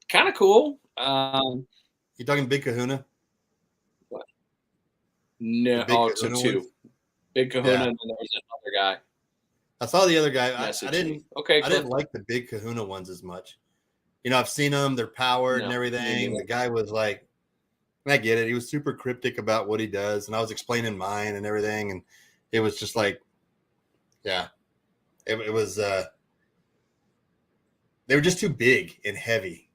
kind of cool. You talking Big Kahuna? What? No, so two. Ones? Big Kahuna, and then there was another guy. I saw the other guy. I didn't. Okay, I didn't like the Big Kahuna ones as much. I've seen them. They're powered and everything. The guy was like, I get it. He was super cryptic about what he does. And I was explaining mine and everything. And it was just like, it was, they were just too big and heavy.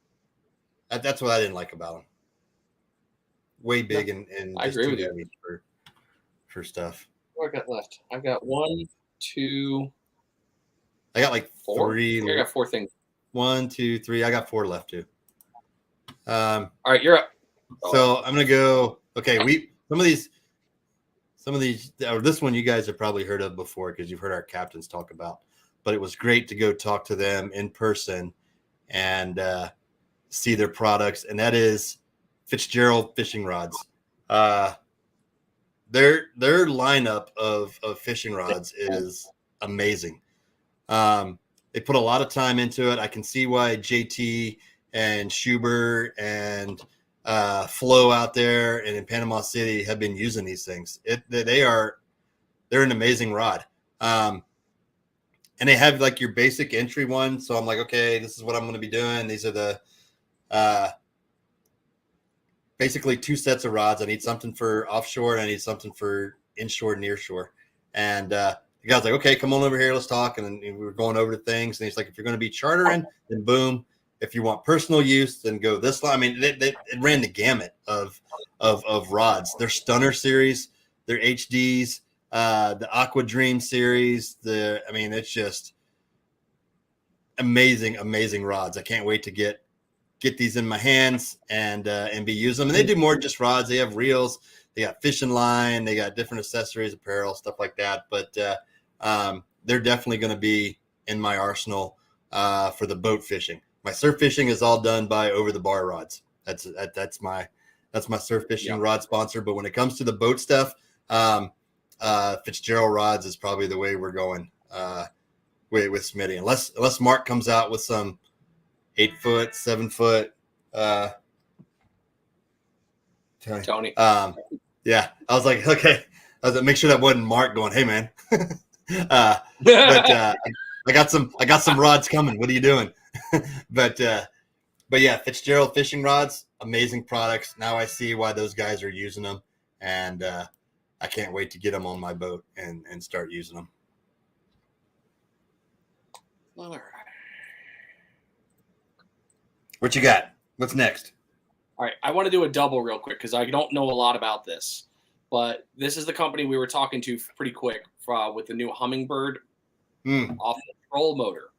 That's what I didn't like about them. Way big and I agree with you for stuff. What I got left? I've got 1, 2. I got like 4. 3. I got 4 things. 1, 2, 3. I got 4 left too. All right, you're up. So I'm gonna go. Okay, some of these, or this one you guys have probably heard of before because you've heard our captains talk about. But it was great to go talk to them in person and see their products, and that is Fitzgerald fishing rods. Their lineup of fishing rods is amazing. They put a lot of time into it. I can see why JT and Schubert and Flo out there and in Panama City have been using these things. They're an amazing rod. And they have like your basic entry one. So I'm like, okay, this is what I'm going to be doing. These are the basically 2 sets of rods. I need something for offshore and I need something for inshore, nearshore. And the guy's like, okay, come on over here. Let's talk. And then we were going over to things. And he's like, if you're going to be chartering, then boom. If you want personal use, then go this line. I mean, it ran the gamut of rods. Their Stunner series, their HDs, the Aqua Dream series. It's just amazing rods. I can't wait to get these in my hands and be using them. And they do more than just rods. They have reels. They got fishing line. They got different accessories, apparel, stuff like that. But they're definitely going to be in my arsenal for the boat fishing. My surf fishing is all done by Over the Bar Rods. That's my surf fishing rod sponsor. But when it comes to the boat stuff, Fitzgerald rods is probably the way we're going with Smitty. Unless Mark comes out with some 8-foot, 7-foot. Tony. I was like, okay. I was like, make sure that wasn't Mark going, hey man. I got some rods coming. What are you doing? But yeah, Fitzgerald fishing rods, amazing products. Now I see why those guys are using them, and I can't wait to get them on my boat and start using them. All right. What you got? What's next? All right, I want to do a double real quick because I don't know a lot about this, but this is the company we were talking to pretty quick with the new Hummingbird off the troll motor.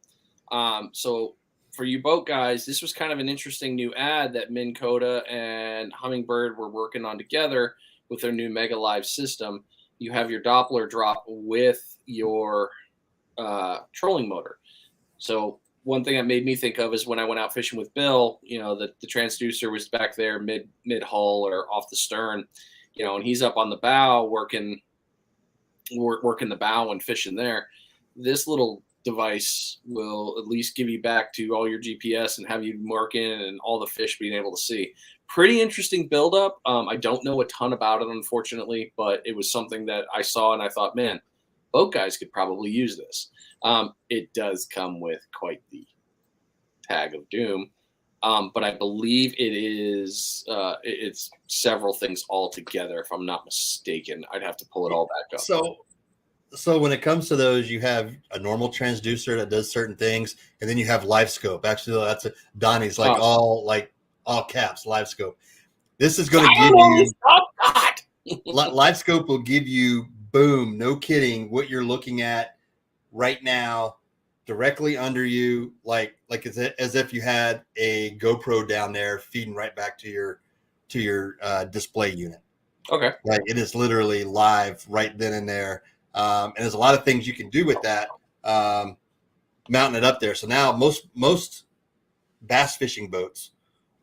So for you boat guys, this was kind of an interesting new ad that Minn Kota and Hummingbird were working on together with their new Mega Live system. You have your Doppler drop with your trolling motor. So one thing that made me think of is when I went out fishing with Bill, the transducer was back there mid hull or off the stern, and he's up on the bow working the bow and fishing there. this little device will at least give you back to all your GPS and have you mark in and all the fish being able to see. Pretty interesting buildup. I don't know a ton about it, unfortunately, but it was something that I saw and I thought, man, boat guys could probably use this. It does come with quite the tag of doom. But I believe it is it's several things all together, if I'm not mistaken. I'd have to pull it all back up. So when it comes to those, you have a normal transducer that does certain things, and then you have live scope. Actually, that's Donnie's like all caps live scope. This is going to give you live scope will give you boom, no kidding, what you're looking at right now, directly under you, like as if you had a GoPro down there feeding right back to your display unit. Okay, like it is literally live right then and there. And there's a lot of things you can do with that, mounting it up there. So now most bass fishing boats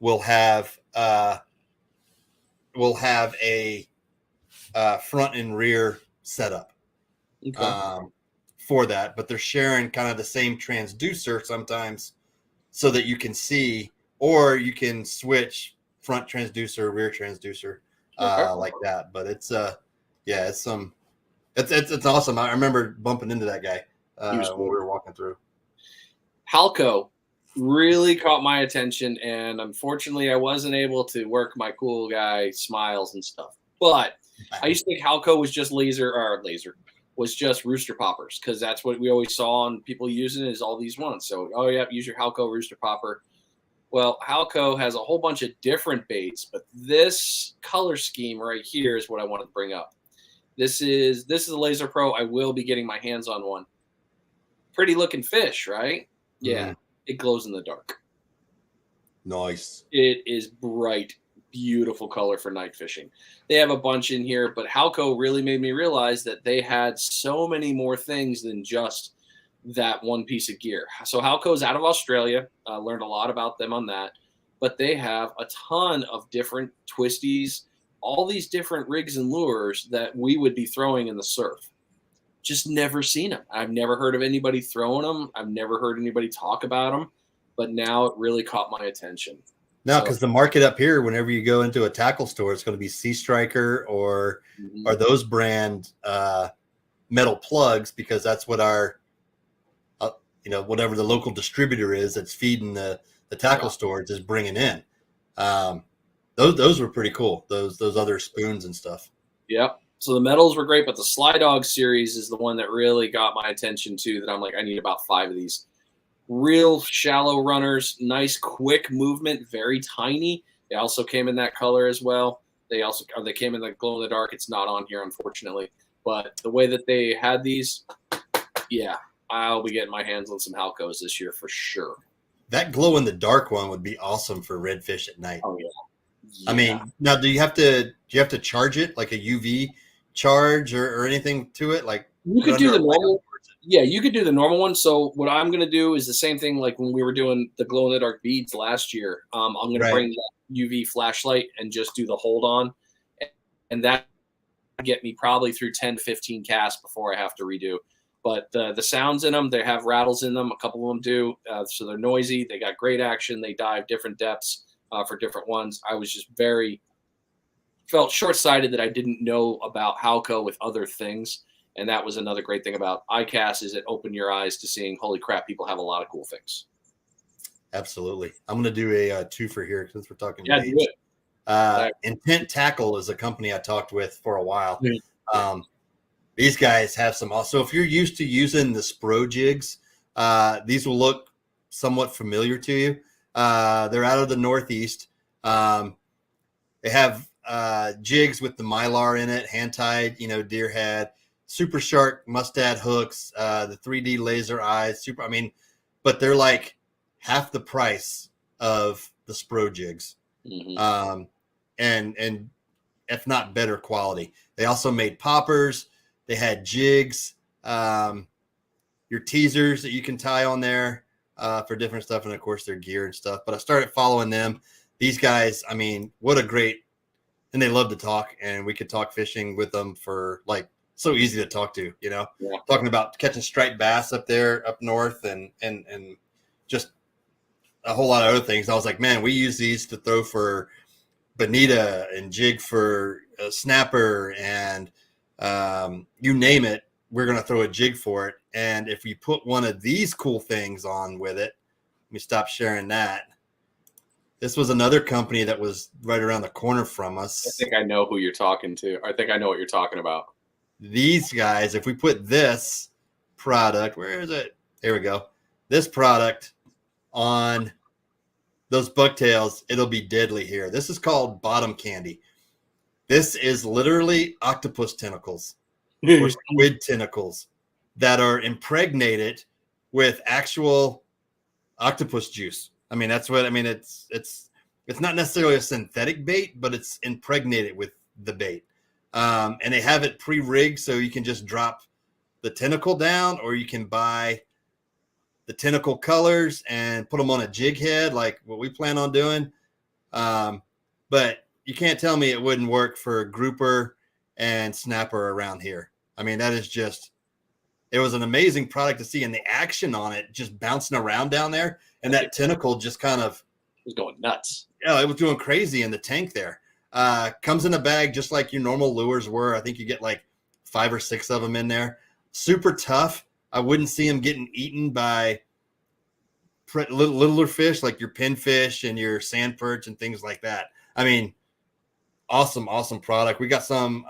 will have a front and rear setup for that, but they're sharing kind of the same transducer sometimes so that you can see, or you can switch front transducer, rear transducer, like that. But it's It's awesome. I remember bumping into that guy when we were walking through. Halco really caught my attention, and unfortunately, I wasn't able to work my cool guy smiles and stuff. But I used to think Halco was just was just rooster poppers, because that's what we always saw on people using is all these ones. So, use your Halco rooster popper. Well, Halco has a whole bunch of different baits, but this color scheme right here is what I wanted to bring up. This is a Laser Pro. I will be getting my hands on one. Pretty looking fish, right? Yeah, It glows in the dark. Nice. It is bright, beautiful color for night fishing. They have a bunch in here, but Halco really made me realize that they had so many more things than just that one piece of gear. So Halco's out of Australia. Learned a lot about them on that. But they have a ton of different twisties, all these different rigs and lures that we would be throwing in the surf. Just never seen them. I've never heard of anybody throwing them. I've never heard anybody talk about them. But now it really caught my attention. No, because the market up here, whenever you go into a tackle store, it's going to be Sea Striker or those brand metal plugs, because that's what our whatever the local distributor is that's feeding the tackle stores is bringing in. Those were pretty cool. Those other spoons and stuff. Yep. So the metals were great, but the Sly Dog series is the one that really got my attention too. That I'm like, I need about 5 of these. Real shallow runners, nice quick movement, very tiny. They also came in that color as well. They came in the glow in the dark. It's not on here, unfortunately. But the way that they had these, I'll be getting my hands on some Halcos this year for sure. That glow in the dark one would be awesome for redfish at night. Oh yeah. I mean, now do you have to charge it like a UV charge or anything to it? Like you could do the normal. Yeah, you could do the normal one. So what I'm going to do is the same thing like when we were doing the glow in the dark beads last year. I'm going to bring that UV flashlight and just do the hold on, and that get me probably through 10 to 15 casts before I have to redo. But the sounds in them, they have rattles in them. A couple of them do, so they're noisy. They got great action. They dive different depths for different ones. I was just felt short-sighted that I didn't know about Halco with other things. And that was another great thing about ICAST is it opened your eyes to seeing, holy crap, people have a lot of cool things. Absolutely. I'm going to do a twofer here since we're talking. Yeah, do it. Intent Tackle is a company I talked with for a while. These guys have some. Also, if you're used to using the Spro jigs, these will look somewhat familiar to you. They're out of the Northeast. They have jigs with the Mylar in it, hand-tied, deer head, super sharp mustad hooks, the 3D laser eyes, but they're like half the price of the Spro jigs. And if not better quality. They also made poppers. They had jigs, your teasers that you can tie on there for different stuff, and of course their gear and stuff. But I started following them. These guys, what a great, and they love to talk, and we could talk fishing with them for like so easy to talk to, Yeah. talking about catching striped bass up there, up north, and just a whole lot of other things. I was like, man, we use these to throw for bonita and jig for a snapper, and you name it, we're going to throw a jig for it. And if we put one of these cool things on with it, let me stop sharing that. This was another company that was right around the corner from us. I think I know who you're talking to. I think I know what you're talking about. These guys, if we put this product, where is it? There we go. This product on those bucktails, it'll be deadly here. This is called bottom candy. This is literally octopus tentacles or squid tentacles that are impregnated with actual octopus juice. I mean, that's what I mean. It's not necessarily a synthetic bait, but it's impregnated with the bait. And they have it pre-rigged, so you can just drop the tentacle down, or you can buy the tentacle colors and put them on a jig head, like what we plan on doing. But you can't tell me it wouldn't work for grouper and snapper around here. I mean, that is just, it was an amazing product to see, and the action on it just bouncing around down there, and that tentacle just kind of was going nuts. Yeah, it was doing crazy in the tank there. Comes in a bag just like your normal lures were. I think you get like 5 or 6 of them in there. Super tough. I wouldn't see them getting eaten by littler fish like your pinfish and your sand perch and things like that. I mean, awesome product. We got some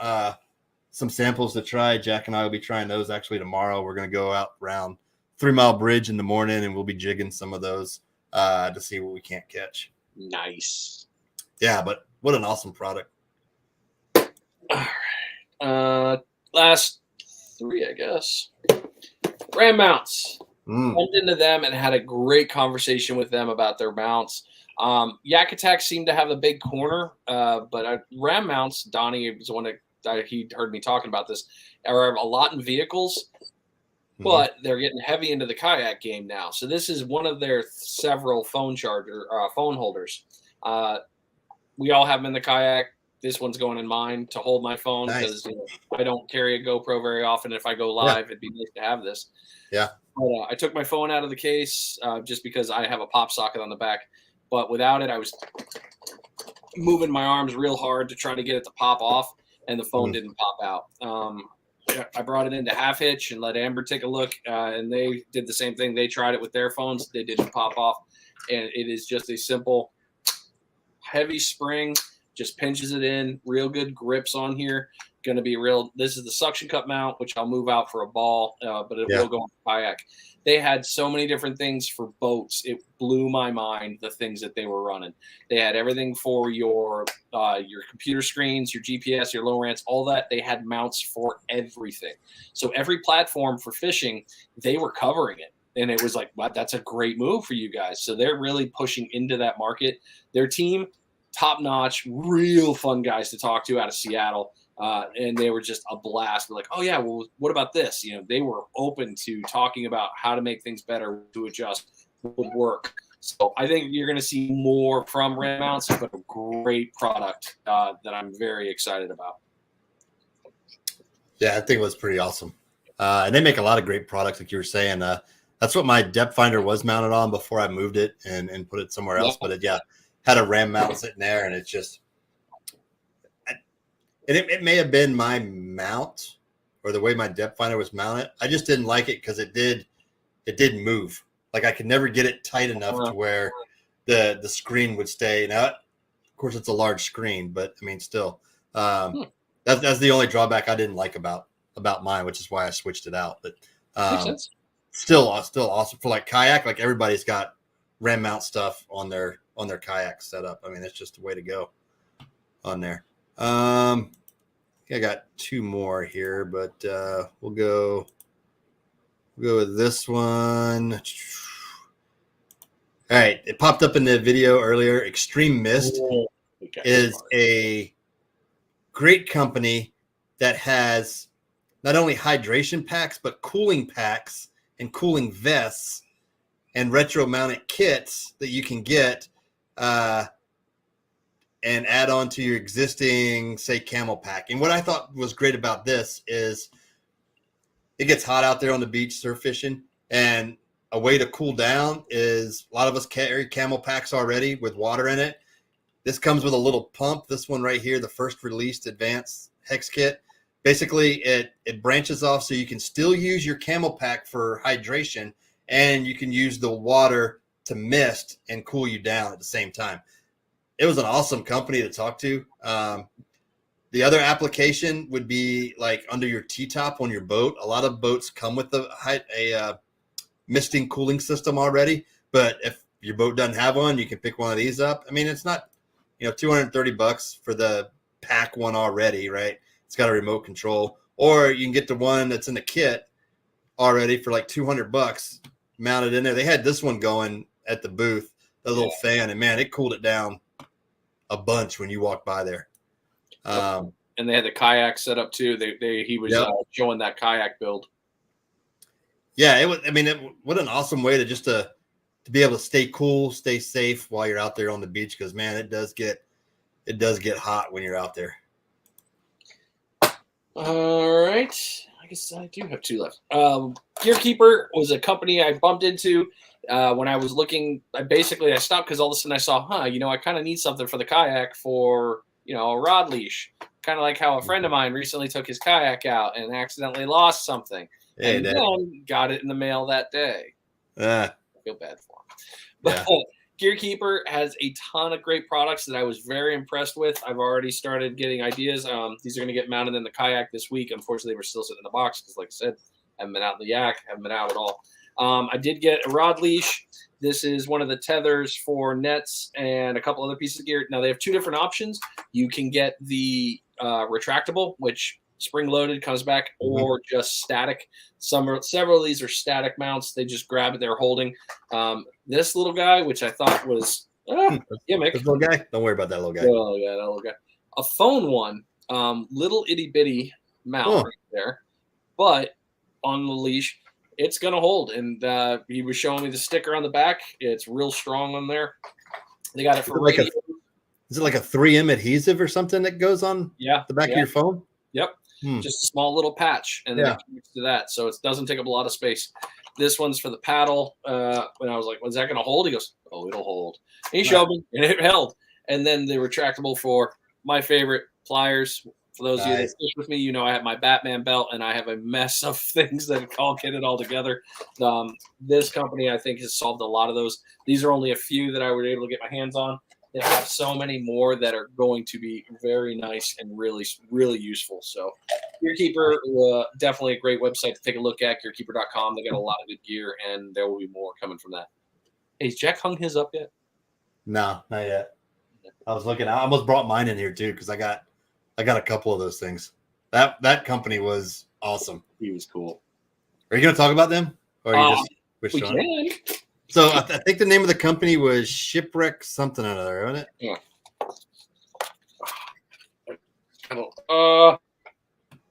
samples to try. Jack and I will be trying those actually tomorrow. We're going to go out around 3 Mile Bridge in the morning, and we'll be jigging some of those to see what we can't catch. Nice. Yeah, but what an awesome product. All right. Last 3, I guess. Ram mounts. Bumped into them and had a great conversation with them about their mounts. Yolotek seemed to have a big corner, but ram mounts, Donnie was the one that he heard me talking about this, are a lot in vehicles, but they're getting heavy into the kayak game now. So this is one of their several phone holders. We all have them in the kayak. This one's going in mine to hold my phone because I don't carry a GoPro very often. If I go live, it'd be nice to have this. Yeah. But, I took my phone out of the case just because I have a pop socket on the back. But without it, I was moving my arms real hard to try to get it to pop off, and the phone didn't pop out. I brought it into half hitch and let Amber take a look, and they did the same thing. They tried it with their phones. They didn't pop off, and it is just a simple heavy spring, just pinches it in, real good grips on here. Going to be real. This is the suction cup mount, which I'll move out for a ball, but it will go on the kayak. They had so many different things for boats. It blew my mind, the things that they were running. They had everything for your computer screens, your GPS, your low rants, all that. They had mounts for everything. So every platform for fishing, they were covering it. And it was like, wow, that's a great move for you guys. So they're really pushing into that market. Their team, top notch, real fun guys to talk to out of Seattle. And they were just a blast. We're like, oh yeah, well, what about this? They were open to talking about how to make things better, to adjust, would work. So I think you're going to see more from Ram Mounts, but a great product that I'm very excited about. Yeah, I think it was pretty awesome. And they make a lot of great products, like you were saying. That's what my depth finder was mounted on before I moved it and put it somewhere else. But it had a Ram mount sitting there, and it's just. And it may have been my mount or the way my depth finder was mounted. I just didn't like it because it didn't move. Like I could never get it tight enough to where the screen would stay. Now, of course, it's a large screen, but I mean, still, that's the only drawback I didn't like about mine, which is why I switched it out. But still awesome for like kayak. Like everybody's got Ram mount stuff on their kayak setup. I mean, it's just the way to go on there. I got 2 more here, but we'll go with this one. All right, it popped up in the video earlier. Extreme Mist is a great company that has not only hydration packs, but cooling packs and cooling vests and retro mounted kits that you can get and add on to your existing, say, camel pack. And what I thought was great about this is it gets hot out there on the beach surf fishing, and a way to cool down is a lot of us carry camel packs already with water in it. This comes with a little pump. This one right here, the first released advanced hex kit. Basically, it branches off so you can still use your camel pack for hydration, and you can use the water to mist and cool you down at the same time. It was an awesome company to talk to. The other application would be like under your T-top on your boat. A lot of boats come with a misting cooling system already, but if your boat doesn't have one, you can pick one of these up. I mean, it's not, $230 for the pack one already, right? It's got a remote control, or you can get the one that's in the kit already for like $200 mounted in there. They had this one going at the booth, the little fan, and man, it cooled it down a bunch when you walk by there. And they had the kayak set up too. He was showing that kayak build. Yeah, it was. I mean, what an awesome way to be able to stay cool, stay safe while you're out there on the beach. Because man, it does get hot when you're out there. All right, I guess I do have 2 left. Gearkeeper was a company I bumped into when I was looking. I stopped because all of a sudden I saw, I kind of need something for the kayak for a rod leash. Kind of like how a friend of mine recently took his kayak out and accidentally lost something. Hey, and then got it in the mail that day. I feel bad for him. But Gearkeeper has a ton of great products that I was very impressed with. I've already started getting ideas. These are going to get mounted in the kayak this week. Unfortunately, we're still sitting in the box because, like I said, I haven't been out in the yak, haven't been out at all. I did get a rod leash. This is one of the tethers for nets and a couple other pieces of gear. Now, they have 2 different options. You can get the retractable, which spring-loaded comes back, or just static. Several of these are static mounts. They just grab it. They're holding. This little guy, which I thought was gimmick. This little guy? Don't worry about that little guy. Oh, yeah, that little guy. A phone one, little itty-bitty mount right there. But on the leash, it's going to hold. And he was showing me the sticker on the back. It's real strong on there. They got it for radio. Is it like a 3M adhesive or something that goes on the back of your phone? Yep. Just a small little patch, and then it connects to that. So it doesn't take up a lot of space. This one's for the paddle. When I was like, "When's that going to hold?" He goes, "Oh, it'll hold." And he showed me, and it held. And then the retractable for my favorite pliers. For those of you that fish with me, I have my Batman belt, and I have a mess of things that all get it all together. This company, I think, has solved a lot of those. These are only a few that I was able to get my hands on. They have so many more that are going to be very nice and really, really useful. So Gearkeeper, definitely a great website to take a look at, gearkeeper.com. They got a lot of good gear, and there will be more coming from that. Hey, has Jack hung his up yet? No, not yet. I was looking. I almost brought mine in here too because I got a couple of those things. That company was awesome. He was cool. Are you going to talk about them, or are you just we can? So I think the name of the company was Shipwreck something or other, wasn't it? Yeah.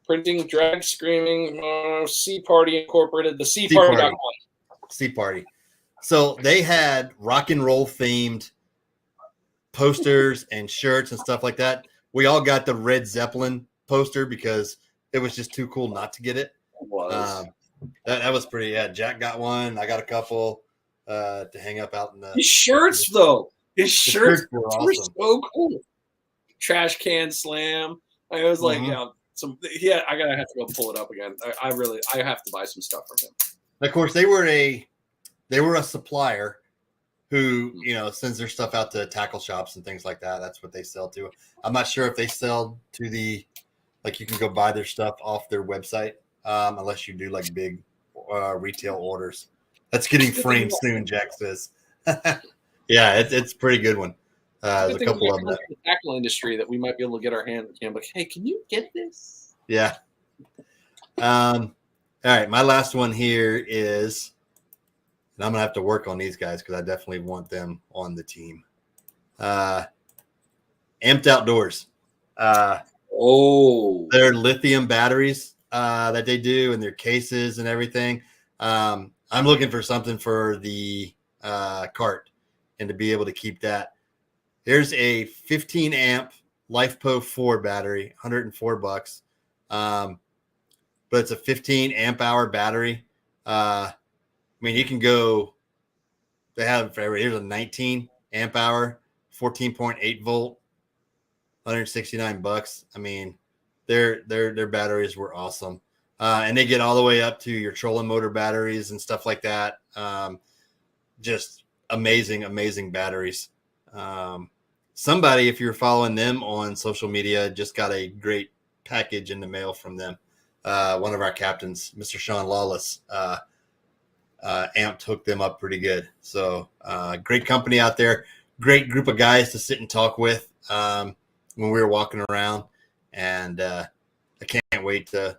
Printing, drag, screaming, Sea Party Incorporated, the Sea Party.com. Sea Party. So they had rock and roll themed posters and shirts and stuff like that. We all got the Red Zeppelin poster because it was just too cool not to get it. It was. That was pretty. Yeah, Jack got one. I got a couple to hang up out in the. His shirts, though. His shirts were were awesome. so cool. Trash can slam. I was like, I gotta have to go pull it up again. I have to buy some stuff from him. Of course, they were a supplier who sends their stuff out to tackle shops and things like that. That's what they sell to. I'm not sure if they sell to you can go buy their stuff off their website unless you do like big retail orders. That's getting framed soon, Jack says. Yeah, it's a pretty good one. There's a couple of them. The tackle industry that we might be able to get our hands on. Like, hey, can you get this? Yeah. All right, my last one here is, and I'm gonna have to work on these guys because I definitely want them on the team. Amped Outdoors. Their lithium batteries that they do and their cases and everything. I'm looking for something for the cart and to be able to keep that. Here's a 15 amp LifePo 4 battery, $104. but it's a 15 amp hour battery. I mean, you can go. They have here's a 19 amp hour, 14.8 volt, $169. I mean, their batteries were awesome, and they get all the way up to your trolling motor batteries and stuff like that. Just amazing batteries. Somebody, if you're following them on social media, just got a great package in the mail from them. One of our captains, Mr. Sean Lawless, Amped hooked them up pretty good. So great company out there, great group of guys to sit and talk with when we were walking around, and I can't wait to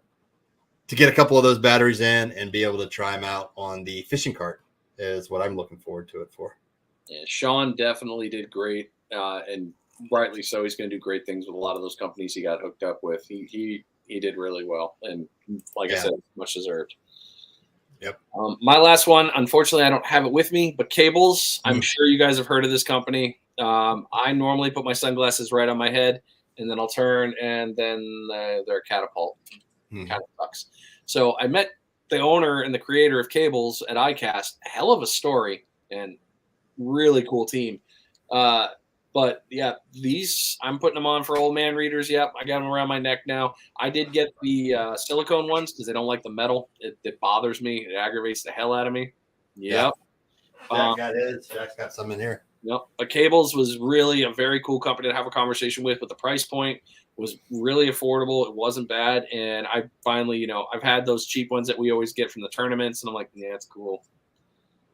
get a couple of those batteries in and be able to try them out on the fishing cart is what I'm looking forward to it for. Yeah, Sean definitely did great, and rightly so. He's going to do great things with a lot of those companies he got hooked up with. He did really well, and like I said, much deserved. Yep. My last one, unfortunately, I don't have it with me, but Cables. I'm sure you guys have heard of this company. I normally put my sunglasses right on my head, and then I'll turn, and then they're catapult. Kind of sucks. So I met the owner and the creator of Cables at ICAST. Hell of a story, and really cool team. But yeah, these I'm putting them on for old man readers. Yep, I got them around my neck now. I did get the silicone ones because I don't like the metal. It bothers me. It aggravates the hell out of me. Yep. Jack's got some in here. Yep. But Cables was really a very cool company to have a conversation with. But the price point was really affordable. It wasn't bad, and I finally, I've had those cheap ones that we always get from the tournaments, and I'm like, yeah, it's cool.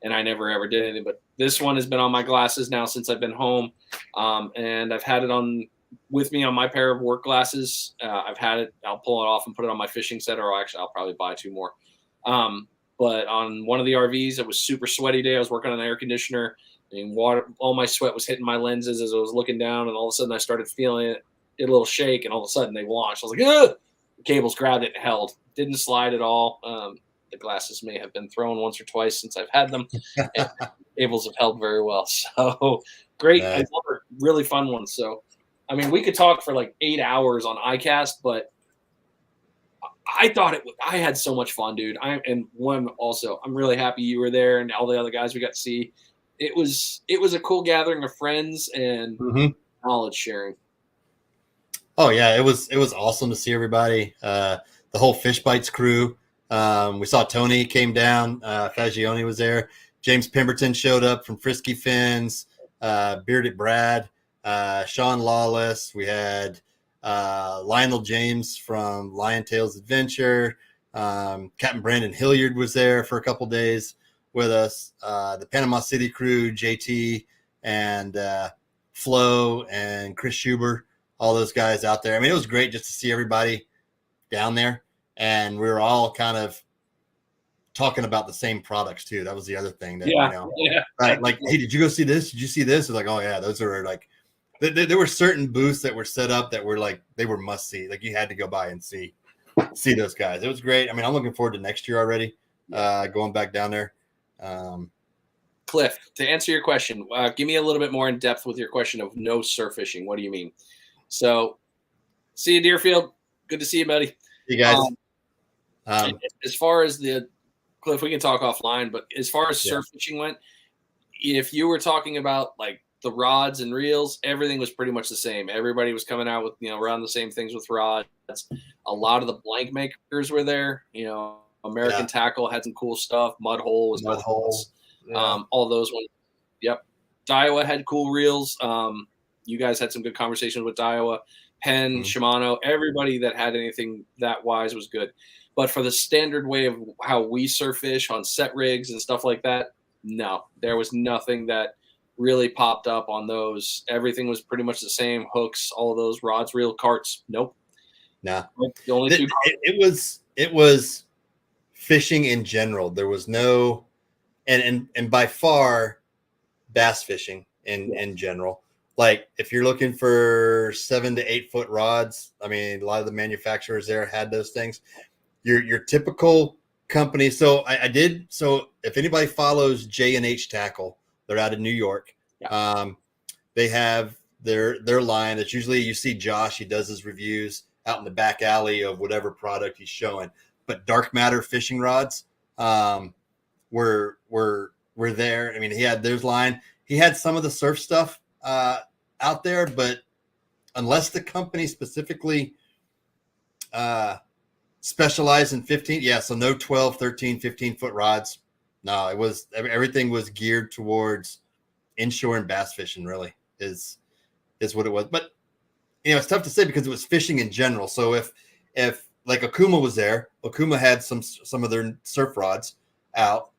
And I never ever did anything. But this one has been on my glasses now since I've been home, and I've had it on with me on my pair of work glasses. I've had it. I'll pull it off and put it on my fishing set, or actually, I'll probably buy 2 more. But on one of the RVs, it was super sweaty day. I was working on the air conditioner, and all my sweat was hitting my lenses as I was looking down, and all of a sudden I started feeling it a little shake, and all of a sudden they launched. I was like, ugh! The cables grabbed it and held. Didn't slide at all. The glasses may have been thrown once or twice since I've had them. And cables have held very well. So great. Nice. I love it. Really fun ones. So, I mean, we could talk for like 8 hours on ICAST, but I thought I had so much fun, dude. I'm really happy you were there and all the other guys we got to see. It was a cool gathering of friends and knowledge sharing. Oh yeah, it was awesome to see everybody. The whole Fish Bites crew. We saw Tony came down. Fagione was there. James Pemberton showed up from Frisky Fins. Bearded Brad. Sean Lawless. We had Lionel James from Lion Tales Adventure. Captain Brandon Hilliard was there for a couple days with us. The Panama City crew, JT and Flo and Chris Schubert, all those guys out there. I mean, it was great just to see everybody down there. And we were all kind of talking about the same products too. That was the other thing that, right? Like, hey, did you go see this? Did you see this? It's like, oh yeah, those are like, there were certain booths that were set up that were like, they were must see. Like you had to go by and see those guys. It was great. I mean, I'm looking forward to next year already. Going back down there. Cliff, to answer your question, give me a little bit more in depth with your question of no surf fishing. What do you mean? So, see you, Deerfield. Good to see you, buddy. You guys. As far as Cliff, we can talk offline, but as far as surf fishing went, if you were talking about like the rods and reels, everything was pretty much the same. Everybody was coming out with, around the same things with rods. A lot of the blank makers were there. American Tackle had some cool stuff. Mudhole was Mudhole. All those ones. Yep. Daiwa had cool reels. You guys had some good conversations with Daiwa. Penn, Shimano, everybody that had anything that wise was good. But for the standard way of how we surf fish on set rigs and stuff like that, no, there was nothing that really popped up on those. Everything was pretty much the same. Hooks, all of those rods, reel, carts. Nope. No. The only two. It was fishing in general. There was no, and by far, bass fishing in general. Like if you're looking for 7 to 8 foot rods, I mean, a lot of the manufacturers there had those things. Your typical company. So I did. So if anybody follows J&H Tackle, they're out of New York. Yeah. They have their line. It's usually you see Josh. He does his reviews out in the back alley of whatever product he's showing. but dark matter fishing rods were there. I mean, he had those line. He had some of the surf stuff out there, but unless the company specifically specialized in 15, so no 12, 13, 15-foot rods. No, it was everything was geared towards inshore and bass fishing. Really is what it was. But it's tough to say because it was fishing in general. So if like Okuma was there, Okuma had some of their surf rods out.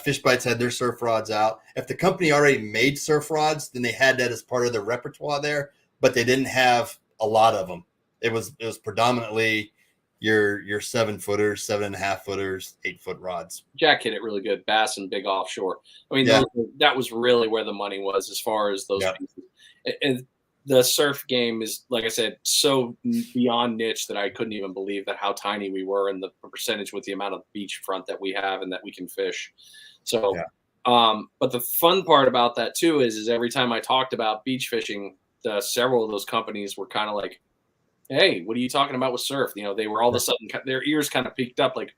Fish Bites had their surf rods out. If the company already made surf rods, then they had that as part of their repertoire there, but they didn't have a lot of them. It was predominantly your 7-footers, 7.5-footers, 8-foot rods. Jack hit it really good. Bass and big offshore. I mean, that was really where the money was as far as those pieces. And the surf game is, like I said, so beyond niche that I couldn't even believe that how tiny we were and the percentage with the amount of beachfront that we have and that we can fish. So, but the fun part about that too is every time I talked about beach fishing, several of those companies were kind of like, "Hey, what are you talking about with surf?" They were all of a sudden, their ears kind of peaked up, like,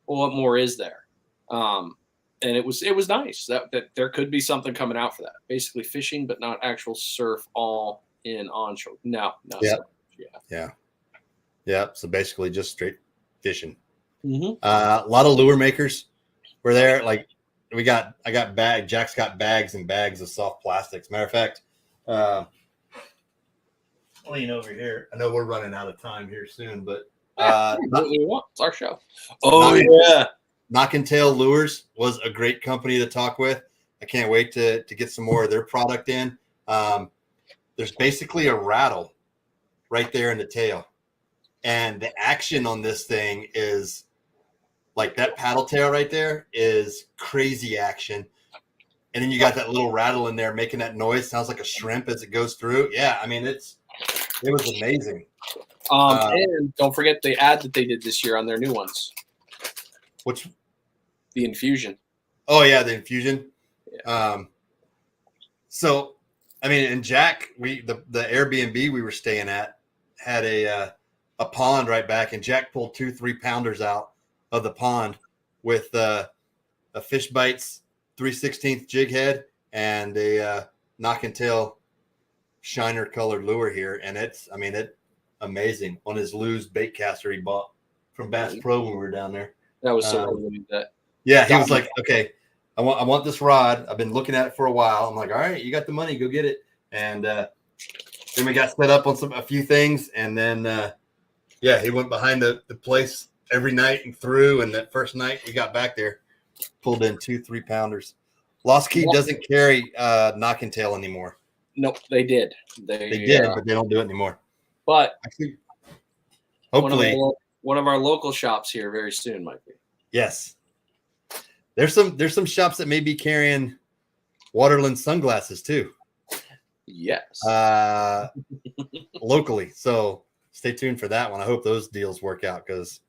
"Well, what more is there?" And it was nice that there could be something coming out for that. Basically, fishing, but not actual surf, all in onshore. No. Yeah. So basically, just straight fishing. Mm-hmm. A lot of lure makers were there. Like I got bags. Jack's got bags and bags of soft plastics. Matter of fact, lean over here. I know we're running out of time here soon, but what we want. It's our show. Oh, Knock and Tail Lures was a great company to talk with. I can't wait to get some more of their product in. There's basically a rattle right there in the tail, and the action on this thing is like that paddle tail right there is crazy action. And then you got that little rattle in there making that noise. Sounds like a shrimp as it goes through. Yeah, I mean, it was amazing. And don't forget the ad that they did this year on their new ones. Which? The Infusion. Oh, yeah, the Infusion. Yeah. So, I mean, and Jack, the Airbnb we were staying at had a pond right back, and Jack pulled 2 3-pounders out of the pond with a Fish Bites 3/16 jig head and a Knock and Tail shiner colored lure here, and it's amazing on his Lew's bait caster he bought from Bass Pro when we were down there. That was so cool. Yeah, he was like, "Okay, I want this rod. I've been looking at it for a while." I'm like, "All right, you got the money, go get it." And then we got set up on a few things, and then he went behind the place every night and threw. And that first night we got back there, pulled in 2 3-pounders. Lost Key doesn't carry Knock and Tail anymore. Nope, they did. They did, but they don't do it anymore. But actually, hopefully, one of our local shops here very soon might be. Yes, there's some shops that may be carrying Waterland sunglasses too. Yes, locally. So stay tuned for that one. I hope those deals work out because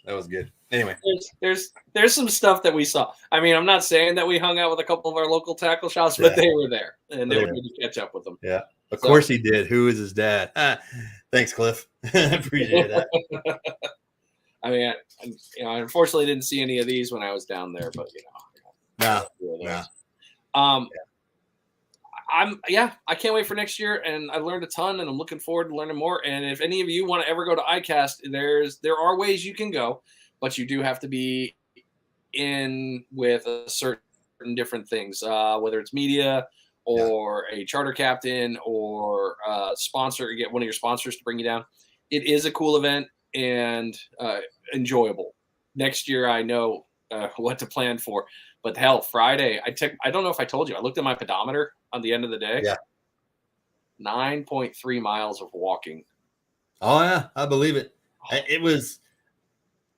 that was good. Anyway, there's some stuff that we saw. I mean, I'm not saying that we hung out with a couple of our local tackle shops, but they were there, and they were good to catch up with them. Yeah, of course he did. Who is his dad? Thanks, Cliff. Appreciate that. I mean, I unfortunately didn't see any of these when I was down there, but no. I can't wait for next year, and I learned a ton, and I'm looking forward to learning more. And if any of you want to ever go to ICAST, there are ways you can go, but you do have to be in with a certain different things, whether it's media or a charter captain or sponsor, get one of your sponsors to bring you down. It is a cool event and enjoyable. Next year, I know what to plan for. But hell, Friday, I don't know if I told you, I looked at my pedometer on the end of the day. Yeah. 9.3 miles of walking. Oh, yeah, I believe it. It was,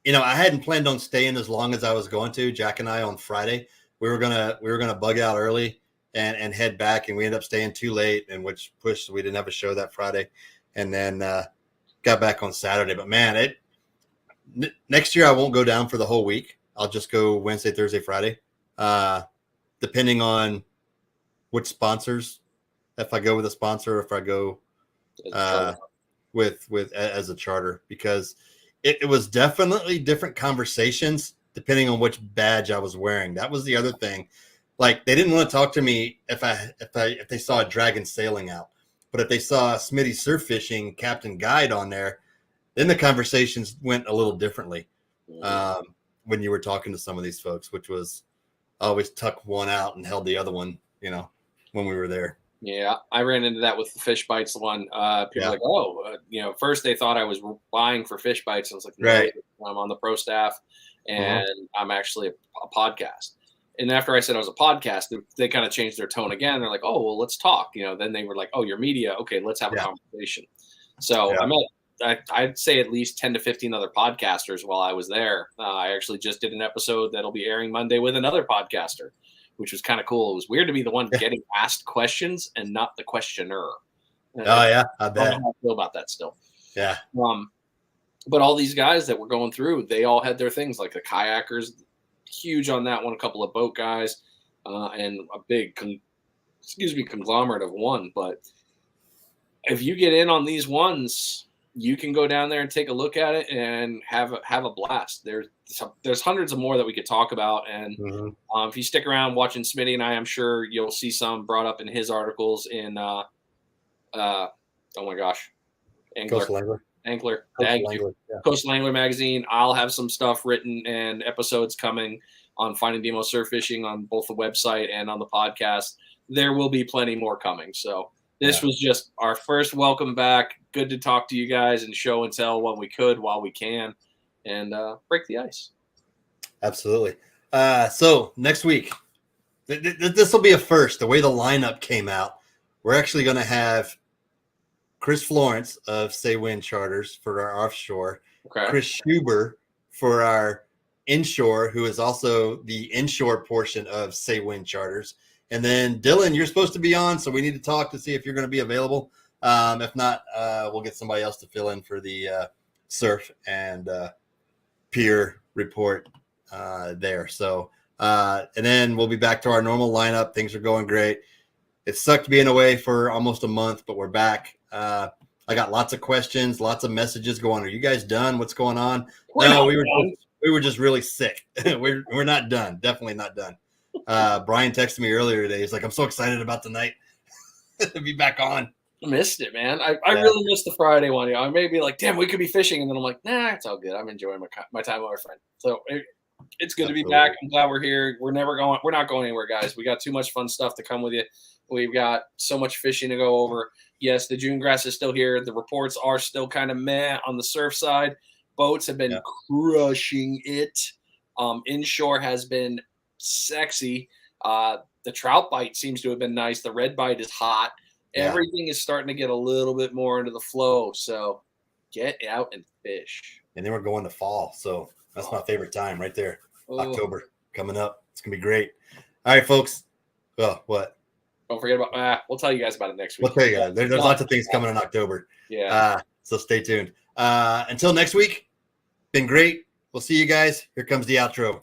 I hadn't planned on staying as long as I was going to. Jack and I on Friday, we were gonna bug out early and head back, and we ended up staying too late, and which pushed, we didn't have a show that Friday, and then got back on Saturday. But man, next year I won't go down for the whole week. I'll just go Wednesday, Thursday, Friday, depending on which sponsors. If I go with a sponsor, or if I go with as a charter, because it was definitely different conversations depending on which badge I was wearing. That was the other thing. Like, they didn't want to talk to me if they saw a dragon sailing out, but if they saw Smitty surf fishing captain guide on there, then the conversations went a little differently. When you were talking to some of these folks, which was always tuck one out and held the other one, when we were there. Yeah, I ran into that with the fish bites one. People were like, first they thought I was buying for fish bites. I was like, no, right. I'm on the pro staff and I'm actually a podcast. And after I said I was a podcast, they kind of changed their tone again. They're like, oh, well, let's talk. Then they were like, oh, you're media. Okay, let's have a conversation. So I met, I'd say at least 10 to 15 other podcasters while I was there. I actually just did an episode that'll be airing Monday with another podcaster, which was kind of cool. It was weird to be the one getting asked questions and not the questioner. I bet. I don't know how I feel about that still. Yeah. But all these guys that were going through, they all had their things, like the kayakers, huge on that one, a couple of boat guys, and a big, conglomerate of one. But if you get in on these ones, you can go down there and take a look at it and have a blast. There's hundreds of more that we could talk about. And if you stick around watching Smitty and I'm sure you'll see some brought up in his articles in, oh my gosh, Angler. Thank you. Yeah. Coastal Angler magazine. I'll have some stuff written and episodes coming on Finding Nemo Surf Fishing on both the website and on the podcast. There will be plenty more coming. So this was just our first welcome back. Good to talk to you guys and show and tell what we could while we can and break the ice. Absolutely. So next week, this will be a first. The way the lineup came out, we're actually going to have Chris Florence of Say Wind Charters for our offshore, Chris Schuber for our inshore, who is also the inshore portion of Say Wind Charters. And then Dylan, you're supposed to be on, so we need to talk to see if you're going to be available. If not, we'll get somebody else to fill in for the surf and pier report there. So, and then we'll be back to our normal lineup. Things are going great. It sucked being away for almost a month, but we're back. I got lots of questions, lots of messages going. Are you guys done? What's going on? No, we were just really sick. we're not done. Definitely not done. Brian texted me earlier today. He's like, I'm so excited about tonight to be back on. I missed it, man. I really missed the Friday one. I may be like, damn, we could be fishing. And then I'm like, nah, it's all good. I'm enjoying my time with my friend. So it's good to be back. I'm glad we're here. We're not going anywhere, guys. We got too much fun stuff to come with you. We've got so much fishing to go over. Yes, the June grass is still here. The reports are still kind of meh on the surf side. Boats have been crushing it. Inshore has been sexy. The trout bite seems to have been nice. The red bite is hot. Everything is starting to get a little bit more into the flow. So get out and fish. And then we're going to fall. So that's my favorite time right there. October coming up. It's going to be great. All right, folks. Well, what? Don't forget about we'll tell you guys about it next week. We'll tell you guys. There's lots of things coming in October. Yeah. So stay tuned. Until next week, been great. We'll see you guys. Here comes the outro.